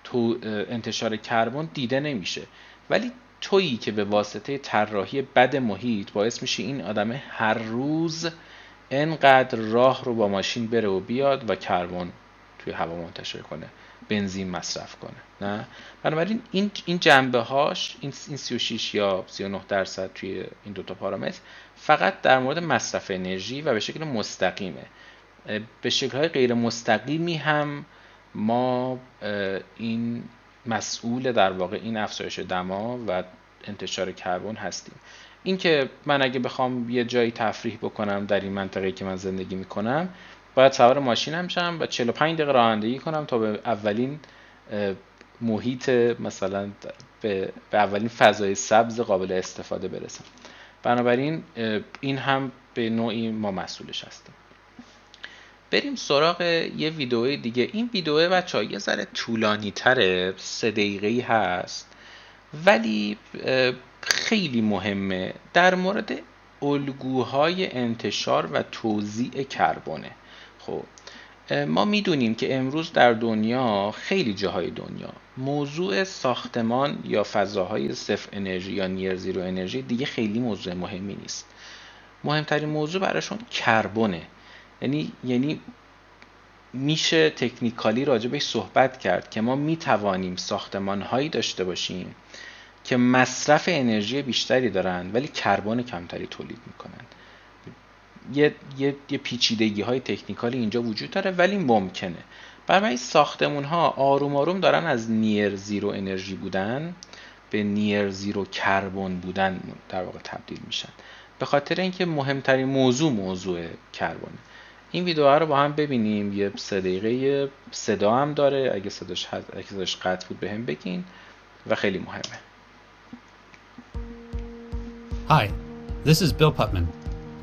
تو انتشار کربن دیده نمیشه، ولی تویی که به واسطه طراحی بد محیط باعث میشه این آدم هر روز انقدر راه رو با ماشین بره و بیاد و کربن توی هوا منتشر کنه، بنزین مصرف کنه. نه، بنابراین این جنبه هاش، این 36 یا 39% توی این دوتا پارامتر فقط در مورد مصرف انرژی و به شکل مستقیمه. به شکل‌های غیر مستقیمی هم ما این مسئول در واقع این افزایش دما و انتشار کربن هستیم. این که من اگه بخوام یه جایی تفریح بکنم در این منطقه‌ای که من زندگی میکنم، باید سوار ماشینم شم و 45 دقیقه رانندگی کنم تا به اولین محیط، مثلا به اولین فضای سبز قابل استفاده برسم. بنابراین این هم به نوعی ما مسئولش هستیم. بریم سراغ یه ویدئوی دیگه. این ویدئو بچه‌ها یه ذره طولانی تره، 3 دقیقه‌ای هست، ولی خیلی مهمه. در مورد الگوهای انتشار و توزیع کربونه. خب ما میدونیم که امروز در دنیا، خیلی جاهای دنیا، موضوع ساختمان یا فضاهای صفر انرژی یا نیر زیرو انرژی دیگه خیلی موضوع مهمی نیست. مهمترین موضوع براشون کربونه. یعنی میشه تکنیکالی راجبش صحبت کرد که ما میتوانیم ساختمان‌هایی داشته باشیم که مصرف انرژی بیشتری دارن ولی کربن کمتری تولید میکنن. یه پیچیدگی های تکنیکالی اینجا وجود داره ولی ممکنه. برای ساختمون ها آروم آروم دارن از نیر زیرو انرژی بودن به نیر زیرو کربن بودن در واقع تبدیل میشن، به خاطر اینکه مهمترین موضوع کربنه. این ویدیو رو با هم ببینیم. یه 3 دقیقه صدا هم داره، اگه صداش قطع بود بهم بگین و خیلی مهمه. Hi, this is Bill Putman.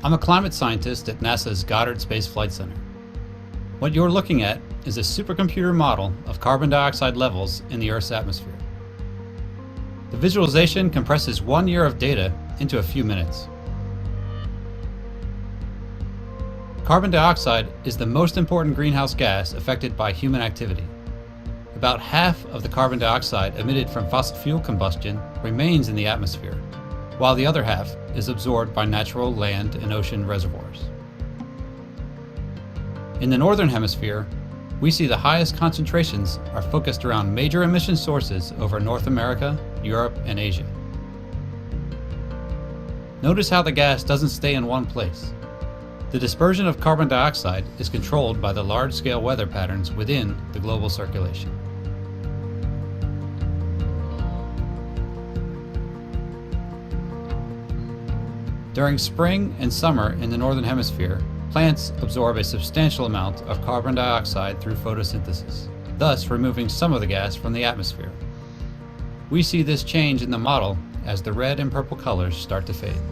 I'm a climate scientist at NASA's Goddard Space Flight Center. What you're looking at is a supercomputer model of carbon dioxide levels in the Earth's atmosphere. The visualization compresses 1 year of data into a few minutes. Carbon dioxide is the most important greenhouse gas affected by human activity. About half of the carbon dioxide emitted from fossil fuel combustion remains in the atmosphere, while the other half is absorbed by natural land and ocean reservoirs. In the Northern Hemisphere, we see the highest concentrations are focused around major emission sources over North America, Europe, and Asia. Notice how the gas doesn't stay in one place. The dispersion of carbon dioxide is controlled by the large-scale weather patterns within the global circulation. During spring and summer in the Northern Hemisphere, plants absorb a substantial amount of carbon dioxide through photosynthesis, thus removing some of the gas from the atmosphere. We see this change in the model as the red and purple colors start to fade.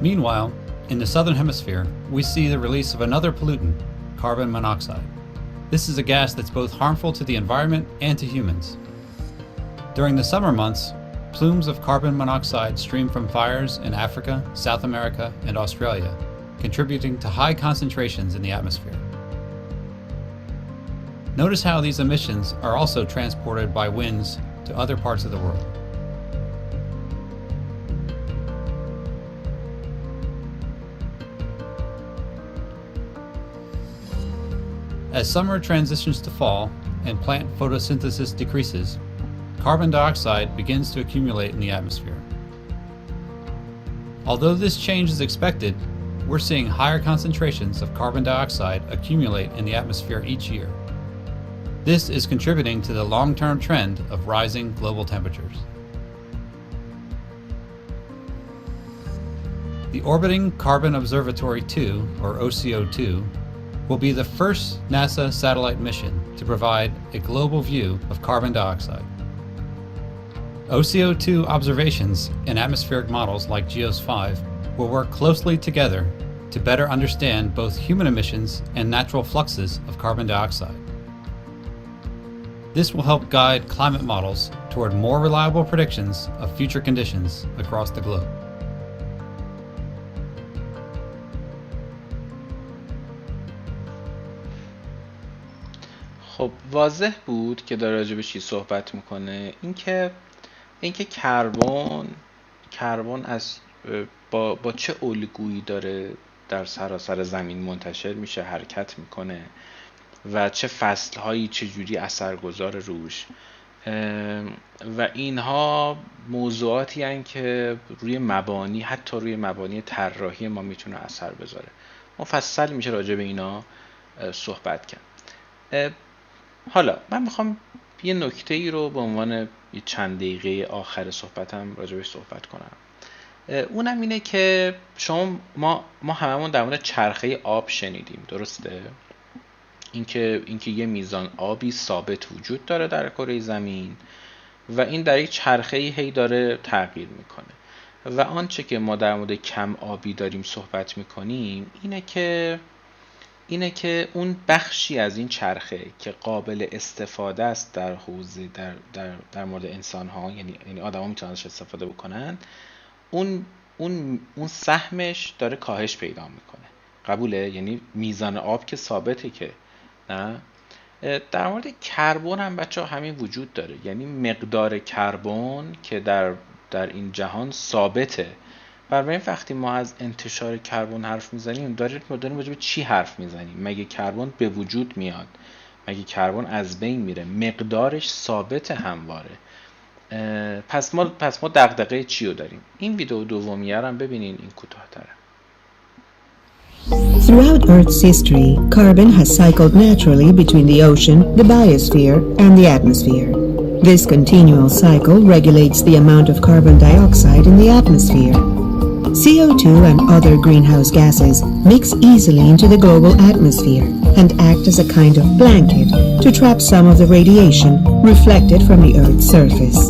Meanwhile, in the Southern Hemisphere, we see the release of another pollutant, carbon monoxide. This is a gas that's both harmful to the environment and to humans. During the summer months, plumes of carbon monoxide stream from fires in Africa, South America, and Australia, contributing to high concentrations in the atmosphere. Notice how these emissions are also transported by winds to other parts of the world. As summer transitions to fall and plant photosynthesis decreases, carbon dioxide begins to accumulate in the atmosphere. Although this change is expected, we're seeing higher concentrations of carbon dioxide accumulate in the atmosphere each year. This is contributing to the long-term trend of rising global temperatures. The Orbiting Carbon Observatory 2, or OCO2, will be the first NASA satellite mission to provide a global view of carbon dioxide. OCO2 observations in atmospheric models like GEOS 5 will work closely together to better understand both human emissions and natural fluxes of carbon dioxide. This will help guide climate models toward more reliable predictions of future conditions across the globe. خب واضح بود که داره راجع به چی صحبت میکنه. اینکه کربن از با چه الگویی داره در سراسر زمین منتشر میشه، حرکت میکنه و چه فصلهایی چجوری اثرگذار روش و اینها موضوعاتی هستند که روی مبانی، حتی روی مبانی طراحی ما میتونه اثر بذاره. مفصل میشه راجع به اینا صحبت کرد. حالا من میخوام یه نکته ای رو به عنوان یه چند دقیقه آخر صحبتم راجع بهش صحبت کنم. اونم اینه که ما هممون در مورد چرخه آب شنیدیم، درسته؟ اینکه یه میزان آبی ثابت وجود داره در کره زمین و این در یک چرخه هی داره تغییر میکنه و آنچه که ما در مورد کم آبی داریم صحبت میکنیم اینه که اون بخشی از این چرخه که قابل استفاده است در حوزه در مورد انسان ها، یعنی آدم ها میتونن ازش استفاده بکنن، اون سهمش داره کاهش پیدا میکنه. قبوله؟ یعنی میزان آب که ثابته که نه. در مورد کربن هم بچه ها همین وجود داره، یعنی مقدار کربن که در این جهان ثابته. بنابراین وقتی ما از انتشار کربن حرف میزنیم داریم راجع به چی حرف میزنیم؟ مگه کربن به وجود میاد؟ مگه کربن از بین میره؟ مقدارش ثابت همواره. پس ما دغدغه چی رو داریم؟ این ویدیو دومیه رو هم ببینین، این کوتاه‌تره. Throughout Earth's history, carbon has cycled naturally between the ocean, the biosphere, and the atmosphere. This continual cycle regulates the amount of carbon dioxide in the atmosphere. CO2 and other greenhouse gases mix easily into the global atmosphere and act as a kind of blanket to trap some of the radiation reflected from the Earth's surface.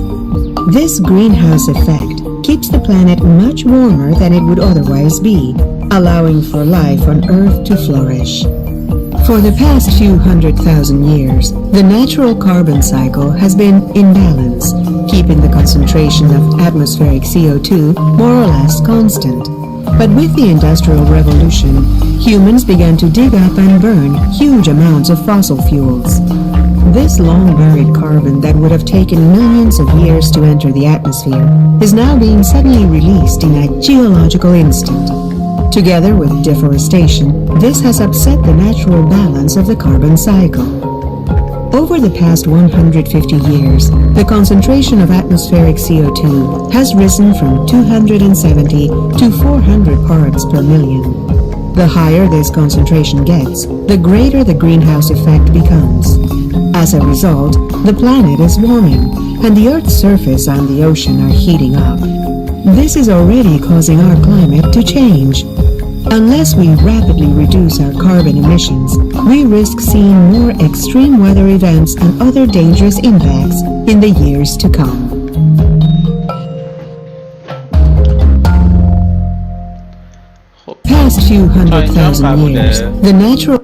This greenhouse effect keeps the planet much warmer than it would otherwise be, allowing for life on Earth to flourish. For the past few 100,000 years, the natural carbon cycle has been in balance, keeping the concentration of atmospheric CO2 more or less constant. But with the Industrial Revolution, humans began to dig up and burn huge amounts of fossil fuels. This long-buried carbon that would have taken millions of years to enter the atmosphere is now being suddenly released in a geological instant. Together with deforestation, this has upset the natural balance of the carbon cycle. Over the past 150 years, the concentration of atmospheric CO2 has risen from 270 to 400 parts per million. The higher this concentration gets, the greater the greenhouse effect becomes. As a result, the planet is warming, and the Earth's surface and the ocean are heating up. This is already causing our climate to change. Unless we rapidly reduce our carbon emissions, we risk seeing more extreme weather events and other dangerous impacts in the years to come. Past few 100,000 years, the natural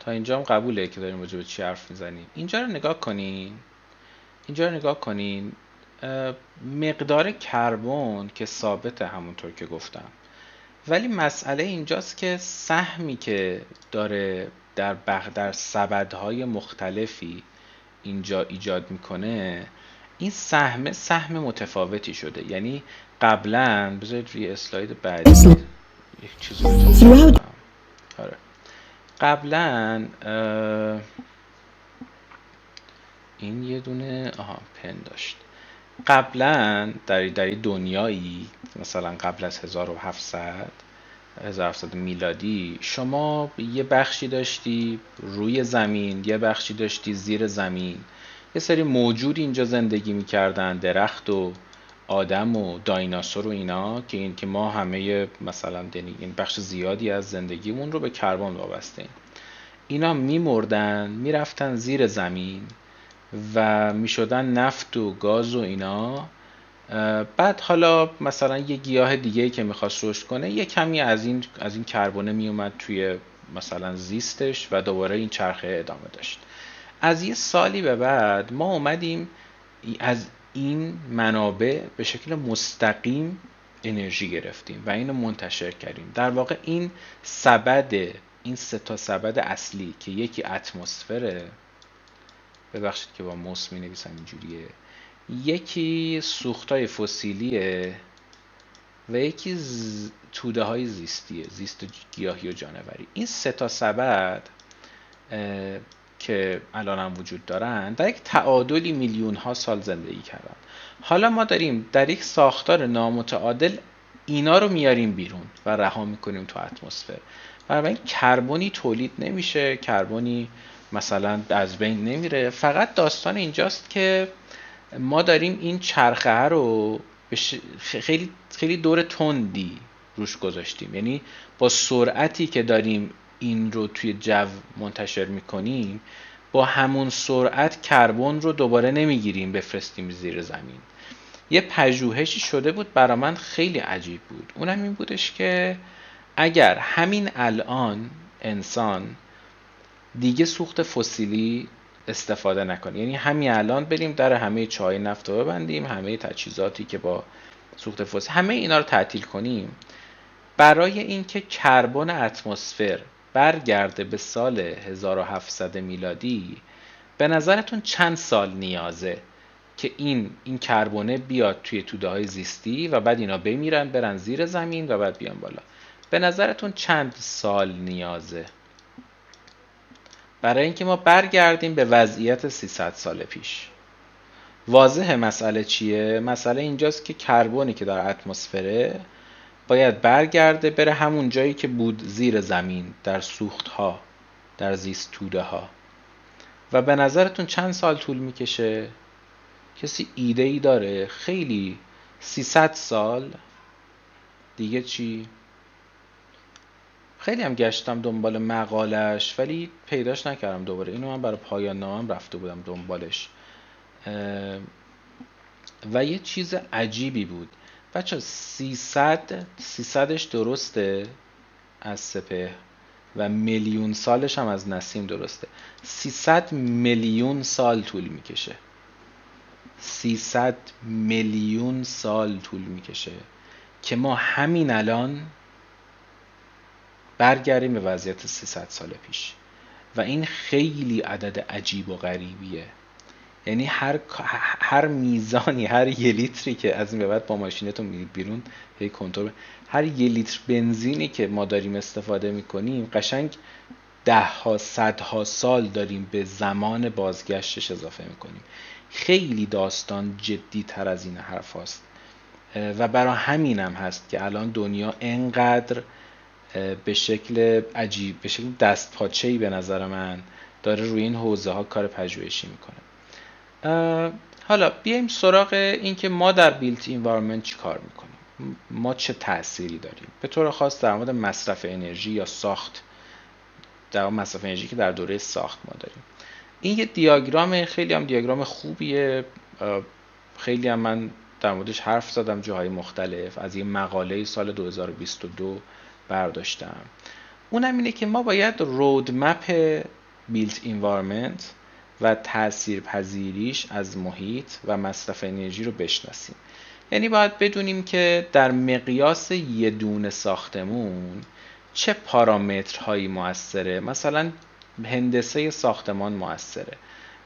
تا اینجا هم قبوله که داریم راجع به چی حرف میزنیم. اینجا رو نگاه کنین. مقدار کربن که ثابته همونطور که گفتم، ولی مسئله اینجاست که سهمی که داره در سبدهای مختلفی اینجا ایجاد میکنه، این سهم متفاوتی شده. یعنی قبلا بذارید روی اسلاید بعدی یک چیزی رو قبلا این یه دونه پن داشت. قبلا در دنیایی مثلا قبل از 1700 میلادی شما یه بخشی داشتی روی زمین، یه بخشی داشتی زیر زمین. یه سری موجود اینجا زندگی میکردن، درخت و آدم و دایناسور و اینا، که ما همه مثلا این بخش زیادی از زندگیمون رو به کربن وابسته ایم. اینا میمردن میرفتن زیر زمین و میشدن نفت و گاز و اینا. بعد حالا مثلا یه گیاه دیگه که میخواست رشد کنه یه کمی از این کربونه میومد توی مثلا زیستش و دوباره این چرخه ادامه داشت. از یه سالی به بعد ما اومدیم از این منابع به شکل مستقیم انرژی گرفتیم و اینو منتشر کردیم. در واقع این سه تا سبد اصلی که یکی اتمسفره، ببخشید که با موس می نویسم اینجوریه، یکی سوختای فسیلیه و یکی توده های زیستیه، زیست گیاهی و جانوری. این سه تا سبد که الان هم وجود دارن در یک تعادلی میلیون ها سال زندگی کردن. حالا ما داریم در یک ساختار نامتعادل اینا رو میاریم بیرون و رها میکنیم تو اتمسفر. بنابراین کربنی تولید نمیشه، کربنی مثلا از بین نمیره. فقط داستان اینجاست که ما داریم این چرخه رو خیلی خیلی دور تندی روش گذاشتیم. یعنی با سرعتی که داریم این رو توی جو منتشر میکنیم با همون سرعت کربن رو دوباره نمیگیریم بفرستیم زیر زمین. یه پژوهشی شده بود برای من خیلی عجیب بود. اونم این بودش که اگر همین الان انسان دیگه سوخت فسیلی استفاده نکنه، یعنی همین الان بریم در همه چای نفت رو ببندیم، همه تجهیزاتی که با سوخت فسیلی همه اینا رو تعطیل کنیم، برای اینکه کربن اتمسفر برگرده به سال 1700 میلادی به نظرتون چند سال نیازه که این کربونه بیاد توی توده های زیستی و بعد اینا بمیرن برن زیر زمین و بعد بیان بالا؟ به نظرتون چند سال نیازه برای اینکه ما برگردیم به وضعیت 300 سال پیش؟ واضحه مسئله چیه؟ مسئله اینجاست که کربنی که در اتمسفره باید برگرده بره همون جایی که بود، زیر زمین، در سوختها، در زیست توده ها. و به نظرتون چند سال طول میکشه؟ کسی ایده ای داره؟ خیلی 300 سال دیگه چی؟ خیلی هم گشتم دنبال مقالش ولی پیداش نکردم دوباره. اینو من برای پایان نامم رفته بودم دنبالش و یه چیز عجیبی بود بچه. 300ش درسته از سپهر و میلیون سالش هم از نسیم درسته. 300 میلیون سال طول میکشه. 300 میلیون سال طول میکشه که ما همین الان برگردیم به وضعیت 300 سال پیش و این خیلی عدد عجیب و غریبیه. یعنی هر میزانی، هر یه لیتری که از این به بعد با ماشینتون میدید بیرون هی کنترل، هر یه لیتر بنزینی که ما داریم استفاده میکنیم قشنگ 10 100 سال داریم به زمان بازگشتش اضافه میکنیم. خیلی داستان جدی تر از این حرف هست و برای همینم هست که الان دنیا انقدر به شکل عجیب، به شکل دستپاچه‌ای به نظر من داره روی این حوزه ها کار پژوهشی میکنه. حالا بیایم سراغ این که ما در بیلت انوایرمنت چی کار میکنیم، ما چه تأثیری داریم به طور خاص در مورد مصرف انرژی یا ساخت، در مصرف انرژی که در دوره ساخت ما داریم. این یه دیاگرام خیلی هم دیاگرام خوبیه، خیلی هم من در موردش حرف زدم جاهای مختلف، از یه مقاله سال 2022 برداشتم. اونم اینه که ما باید رودمپ بیلت انوایرمنت و تاثیرپذیریش از محیط و مصرف انرژی رو بشناسیم. یعنی باید بدونیم که در مقیاس یه دونه ساختمون چه پارامترهایی مؤثره. مثلا هندسه ساختمان مؤثره،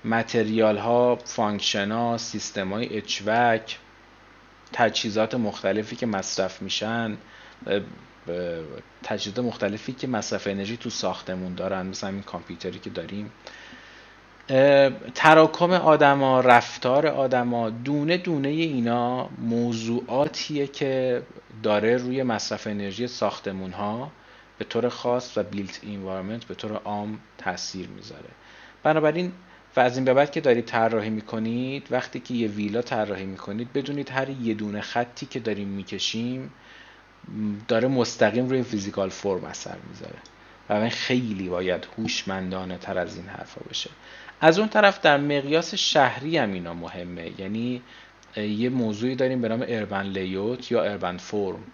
متریال ها، فانکشن ها، سیستم های اچوک، تجهیزات مختلفی که مصرف میشن، تجهیزات مختلفی که مصرف انرژی تو ساختمون دارن، مثلا این کامپیوتری که داریم، تراکم آدما، رفتار آدما، دونه دونه اینا موضوعاتیه که داره روی مصرف انرژی ساختمون ها به طور خاص و بیلت انوایرمنت به طور عام تاثیر میذاره. بنابراین و از این به بعد که دارید طراحی میکنید، وقتی که یه ویلا طراحی میکنید بدونید هر یه دونه خطی که داریم میکشیم داره مستقیم روی فیزیکال فرم اثر میذاره. و خیلی باید هوشمندانه تر از این حرفا بشه. از اون طرف در مقیاس شهری هم اینا مهمه، یعنی یه موضوعی داریم به نام اربن لیوت یا اربن فرم،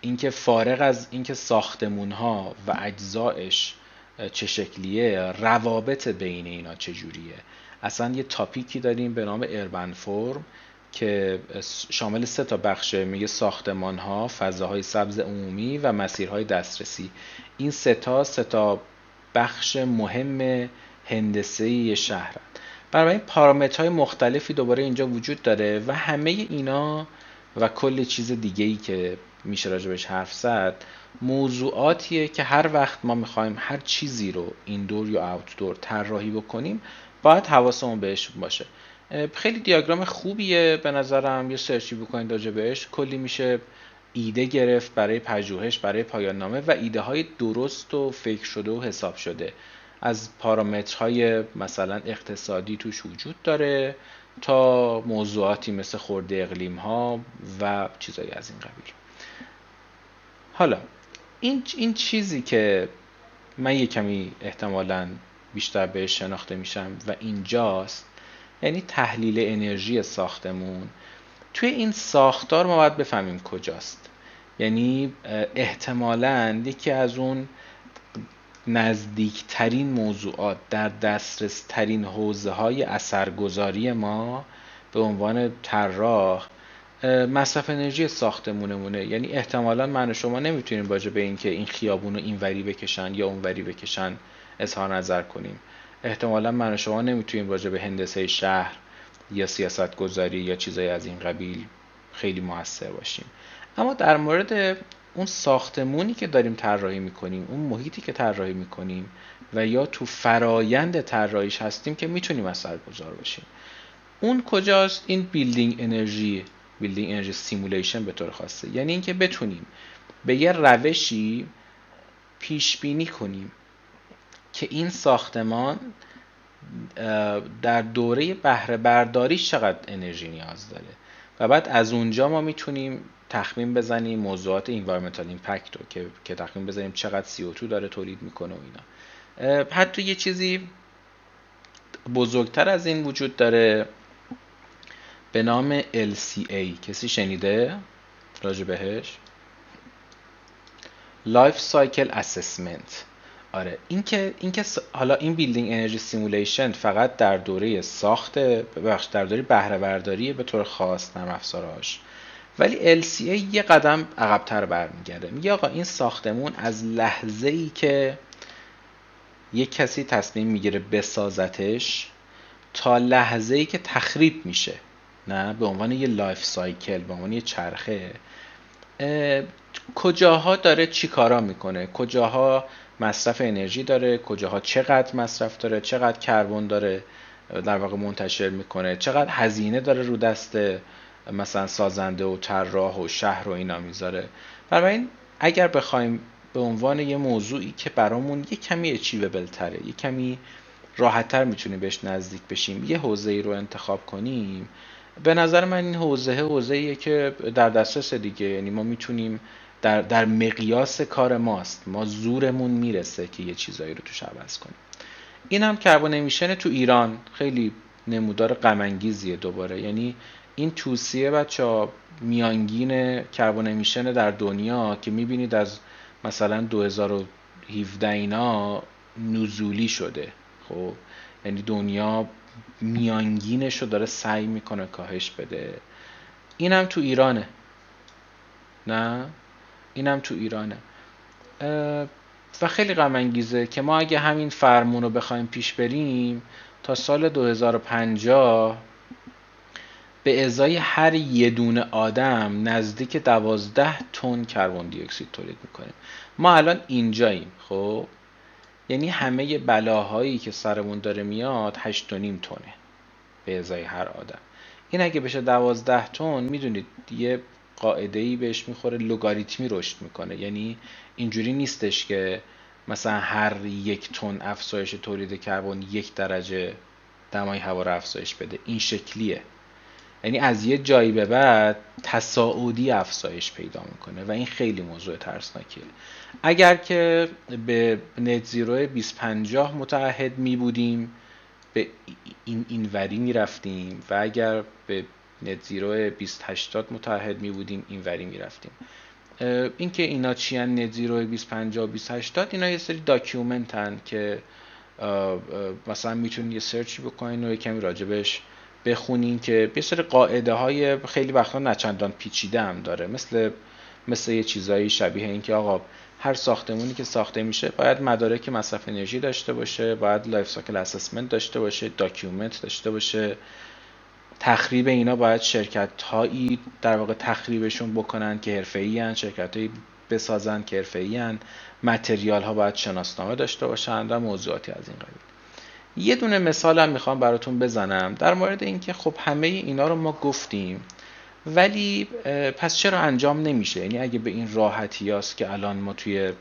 اینکه فارغ از اینکه ساختمون‌ها و اجزایش چه شکلیه، روابط بین اینا چجوریه. اصلا یه تاپیکی داریم به نام اربن فرم که شامل 3 بخشه، میگه ساختمان‌ها، فضاهای سبز عمومی و مسیرهای دسترسی. این 3 بخش مهم هندسه‌ای شهرن. بنابراین پارامترهای مختلفی دوباره اینجا وجود داره و همه اینا و کل چیز دیگه‌ای که میشه راجبش حرف زد موضوعاتیه که هر وقت ما میخوایم هر چیزی رو ایندور یا آوتدور طراحی بکنیم باید حواسمون بهش باشه. خیلی دیاگرام خوبیه به نظرم، یه سرچی بکنید راجبش، کلی میشه ایده گرفت برای پژوهش، برای پایان نامه و ایده های درست و فکر شده و حساب شده از پارامترهای مثلا اقتصادی توش وجود داره تا موضوعاتی مثل خورده اقلیم ها و چیزایی از این قبیل. حالا این چیزی که من یه کمی احتمالاً بیشتر بهش شناخته میشم و اینجاست، یعنی تحلیل انرژی ساختمون. توی این ساختار ما باید بفهمیم کجاست. یعنی احتمالاً یکی از اون نزدیکترین موضوعات در دسترس ترین حوزه های اثرگذاری ما به عنوان طراح مصرف انرژی ساختمونمونه. یعنی احتمالاً من و شما نمیتونیم راجع به این که این خیابون رو این وری بکشن یا اون وری بکشن اظهار نظر کنیم. احتمالاً من و شما نمیتونیم راجع به هندسه شهر یا سیاست گذاری یا چیزایی از این قبیل خیلی موثر باشیم. اما در مورد اون ساختمونی که داریم طراحی میکنیم، اون محیطی که طراحی میکنیم و یا تو فرایند طراحیش هستیم که میتونیم اثرگذار باشیم. اون کجاست؟ این بیلدینگ انرژی سیمولیشن به طور خاصه. یعنی اینکه بتونیم به یه روشی پیش بینی کنیم که این ساختمان در دوره بهره برداری چقدر انرژی نیاز داره و بعد از اونجا ما میتونیم تخمین بزنیم موضوعات environmental impact رو که تخمین بزنیم چقدر CO2 داره تولید میکنه و اینا. حتی یه چیزی بزرگتر از این وجود داره به نام LCA. کسی شنیده راجع بهش؟ Life Cycle Assessment. آره، اینکه حالا این بیلدینگ انرژی سیمولیشن فقط در دوره در دوره بهره برداری به طور خاص نرم افزارهاش، ولی LCA یه قدم عقب‌تر برمیگرده. میگه آقا این ساختمون از لحظه‌ای که یک کسی تصمیم میگیره بسازتش تا لحظه‌ای که تخریب میشه، نه به عنوان یه لایف سایکل، به عنوان یه چرخه، کجاها داره چی کارا میکنه، کجاها مصرف انرژی داره، کجاها چقدر مصرف داره، چقدر کربن داره در واقع منتشر میکنه، چقدر هزینه داره رو دست مثلا سازنده و طراح و شهر و اینا میذاره. بنابراین اگر بخوایم به عنوان یه موضوعی که برامون یه کمی اچیویبل تره، یه کمی راحت‌تر میتونیم بهش نزدیک بشیم، یه حوزه‌ای رو انتخاب کنیم، به نظر من این حوزه‌ایه که در دسترس دیگه. یعنی ما میتونیم در مقیاس کار ماست، ما زورمون میرسه که یه چیزایی رو توش عوض کنیم. این هم کربن امیشن تو ایران خیلی نمودار غم انگیزیه دوباره. یعنی این توصیه بچه‌ها میانگین کربن امیشن در دنیا که میبینید از مثلا 2017 اینا نزولی شده. خب یعنی دنیا میانگینش رو داره سعی میکنه کاهش بده. اینم تو ایرانه، نه اینم تو ایرانه و خیلی غم انگیزه که ما اگه همین فرمون رو بخوایم پیش بریم تا سال 2050 به ازای هر یه دونه آدم نزدیک 12 تن کربن دی اکسید تولید میکنیم. ما الان اینجاییم، خب یعنی همه بلاهایی که سرمون داره میاد 8.5 تنه به ازای هر آدم. این اگه بشه 12 تن، میدونید یه قاعده‌ای بهش میخوره، لوگاریتمی رشد میکنه. یعنی اینجوری نیستش که مثلا هر 1 تن افزایش تولید کربن 1 درجه دمای هوا رو افزایش بده. این شکلیه. یعنی از یه جایی به بعد تصاعدی افزایش پیدا میکنه و این خیلی موضوع ترسناکیه. اگر که به نت زیرو 2050 متعهد می بودیم به این وری می رفتیم و اگر به نت زیرو 2080 متعهد می بودیم این وری می رفتیم. این که اینا چی ان نت زیرو 2050 2080 اینا یه سری داکیومنتن که مثلا میتونید یه سرچی بکنین و یه کمی راجبش بخونین که یه سری قاعده های خیلی وقتا نچندان پیچیده هم داره، مثل یه چیزایی شبیه این که آقا هر ساختمونی که ساخته میشه باید مدارک مصرف انرژی داشته باشه، باید لایف سایکل اسسمنت داشته باشه، داکیومنت داشته باشه، تخریب اینا باید شرکت هایی در واقع تخریبشون بکنن که حرفه‌ای ان، شرکت هایی بسازن که حرفه‌ای ان، متریال ها باید شناسنامه داشته باشن و موضوعاتی از این قبیل. یه دونه مثال هم میخوام براتون بزنم در مورد اینکه خب همه اینا رو ما گفتیم ولی پس چرا انجام نمیشه؟ یعنی اگه به این راحتی هست که الان ما توی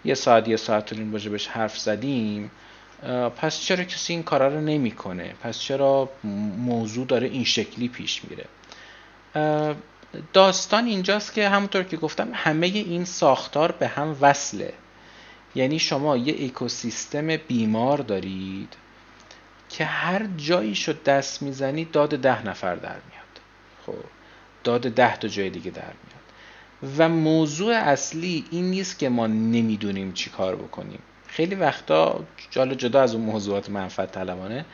یه ساعت این راجبش حرف زدیم، پس چرا کسی این کارا رو نمیکنه؟ پس چرا موضوع داره این شکلی پیش میره؟ داستان اینجاست که همونطور که گفتم همه این ساختار به هم وصله. یعنی شما یه اکوسیستم بیمار دارید که هر جایی شد دست میزنی داد 10 نفر در میاد، خب داد 10 تا جای دیگه در میاد و موضوع اصلی این نیست که ما نمیدونیم چی کار بکنیم. خیلی وقتا جدا از اون موضوعات منفعت طلبانه،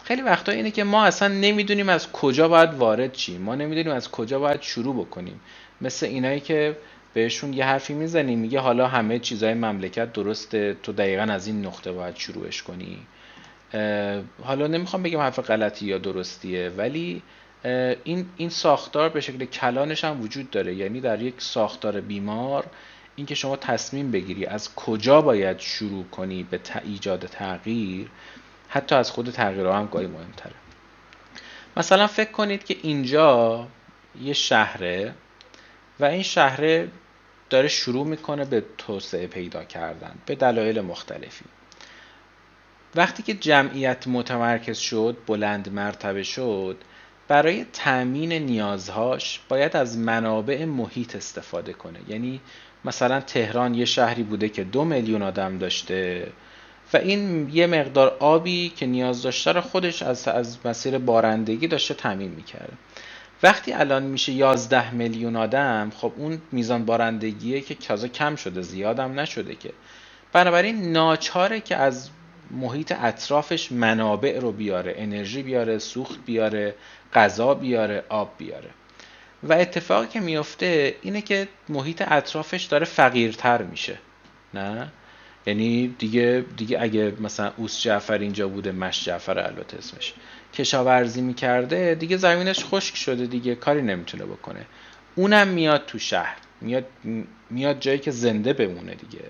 خیلی وقتا اینه که ما اصلا نمیدونیم از کجا باید وارد چیم، ما نمیدونیم از کجا باید شروع بکنیم. مثل اینایی که بهشون یه حرفی میزنیم میگه حالا همه چیزای مملکت درسته، تو دقیقاً از این نقطه باید شروعش کنی. حالا نمیخوام بگم حرف غلطی یا درستیه، ولی این ساختار به شکل کلانش هم وجود داره. یعنی در یک ساختار بیمار این که شما تصمیم بگیری از کجا باید شروع کنی به ایجاد تغییر، حتی از خود تغییرها هم گاهی مهمتره. مثلا فکر کنید که اینجا یه شهره و این شهره داره شروع میکنه به توسعه پیدا کردن به دلایل مختلفی. وقتی که جمعیت متمرکز شد، بلند مرتبه شد، برای تأمین نیازهاش باید از منابع محیط استفاده کنه. یعنی مثلا تهران یه شهری بوده که 2 میلیون آدم داشته و این یه مقدار آبی که نیاز داشته رو خودش از مسیر بارندگی داشته تامین میکرده. وقتی الان میشه 11 میلیون آدم، خب اون میزان بارندگیه که کم شده، زیادم نشده که، بنابراین ناچاره که از محیط اطرافش منابع رو بیاره، انرژی بیاره، سوخت بیاره، غذا بیاره، آب بیاره. و اتفاقی که میفته اینه که محیط اطرافش داره فقیرتر میشه. نه؟ یعنی دیگه اگه مثلا اوس جعفر اینجا بوده، مش جعفر البته اسمش، کشاورزی میکرده، دیگه زمینش خشک شده، دیگه کاری نمیتونه بکنه. اونم میاد تو شهر، میاد جایی که زنده بمونه دیگه.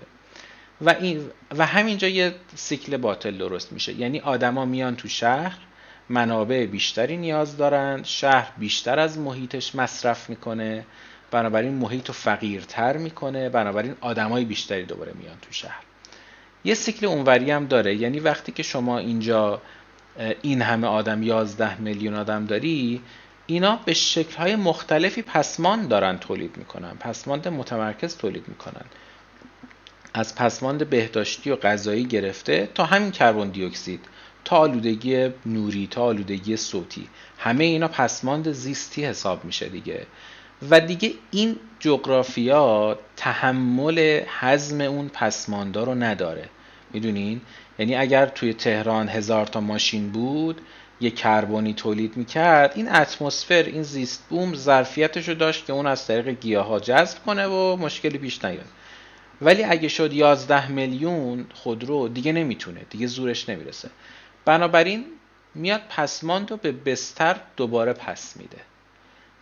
و همینجا یه سیکل باطل درست میشه. یعنی آدما میان تو شهر، منابع بیشتری نیاز دارن، شهر بیشتر از محیطش مصرف میکنه، بنابراین محیط رو فقیرتر میکنه، بنابراین آدمای بیشتری دوباره میان تو شهر. یه سیکل اونوری هم داره. یعنی وقتی که شما اینجا این همه آدم، 11 میلیون آدم داری، اینا به شکل‌های مختلفی پسماند دارن تولید میکنن، پسماند متمرکز تولید میکنن، از پسماند بهداشتی و غذایی گرفته تا همین کربن دی اکسید، تا آلودگی نوری، تا آلودگی صوتی، همه اینا پسماند زیستی حساب میشه دیگه. و دیگه این جغرافیا تحمل هضم اون پسماندا رو نداره. میدونین؟ یعنی اگر توی تهران 1000 تا ماشین بود، یه کربنی تولید میکرد، این اتمسفر، این زیست بوم ظرفیتش رو داشت که اون از طریق گیاها جذب کنه و مشکلی پیش نیاد. ولی اگه شد 11 میلیون خودرو، دیگه نمیتونه، دیگه زورش نمیرسه. بنابراین میاد پسماند رو به بستر دوباره پس میده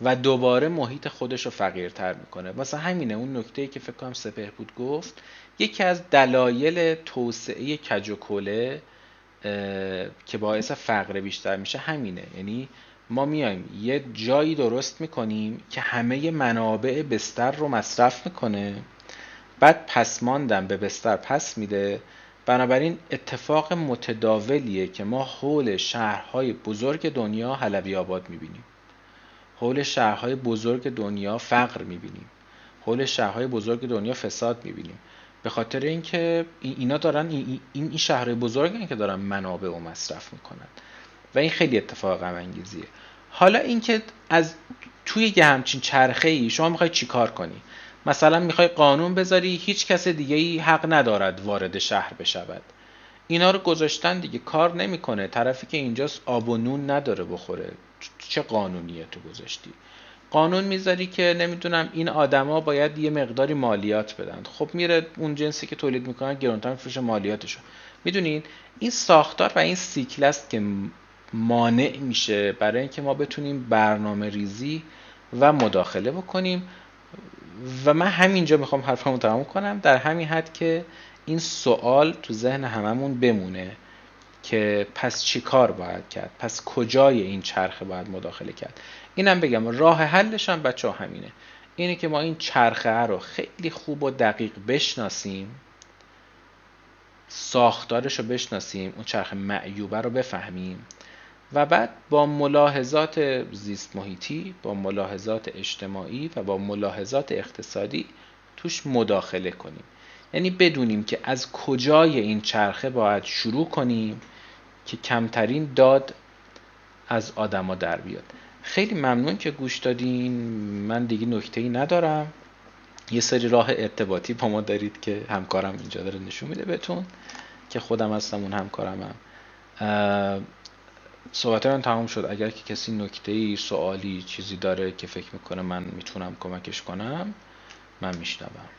و دوباره محیط خودش رو فقیرتر میکنه. واسه همینه اون نکته‌ای که فکر کنم سپهبود گفت، یکی از دلایل توسعه کج و کوله که باعث فقر بیشتر میشه همینه. یعنی ما میایم یه جایی درست میکنیم که همه منابع بستر رو مصرف میکنه، بعد پسماندم به بستر پس میده. بنابراین اتفاق متداولیه که ما حول شهرهای بزرگ دنیا حلبی آباد میبینیم. حول شهرهای بزرگ دنیا فقر میبینیم، حول شهرهای بزرگ دنیا فساد میبینیم، به خاطر اینکه اینا دارن این شهرهای بزرگن که دارن منابع و مصرف میکنن و این خیلی اتفاق غم انگیزیه. حالا اینکه از توی یه همچین چرخه‌ای شما میخوای چیکار کنی؟ مثلا میخوای قانون بذاری هیچ کس دیگه‌ای حق ندارد وارد شهر بشود. اینا رو گذاشتن دیگه، کار نمیکنه. طرفی که اینجاست آب و نون نداره بخوره. چه قانونیه تو گذاشتی؟ قانون میذاری که نمیدونم این آدما باید یه مقداری مالیات بدن. خب میره اون جنسی که تولید میکنن گرونتر میفروشه مالیاتشو. میدونین این ساختار و این سیکل است که مانع میشه برای اینکه ما بتونیم برنامه ریزی و مداخله بکنیم. و من همینجا میخوام حرفمو تمام کنم، در همین حد که این سوال تو ذهن هممون بمونه که پس چی کار باید کرد، پس کجای این چرخه باید مداخله کرد. اینم بگم راه حلش هم بچه ها همینه، اینه که ما این چرخه رو خیلی خوب و دقیق بشناسیم، ساختارش رو بشناسیم، اون چرخه معیوبه رو بفهمیم و بعد با ملاحظات زیست محیطی، با ملاحظات اجتماعی و با ملاحظات اقتصادی توش مداخله کنیم. یعنی بدونیم که از کجای این چرخه باید شروع کنیم که کمترین داد از آدما در بیاد. خیلی ممنون که گوش دادین. من دیگه نکته‌ای ندارم. یه سری راه ارتباطی با ما دارید که همکارم اینجا داره نشون میده بهتون که خودم هستم اون همکارمم. صحبت من تمام شد. اگر که کسی نکته‌ای، سوالی، چیزی داره که فکر میکنه من میتونم کمکش کنم، من میشنوم.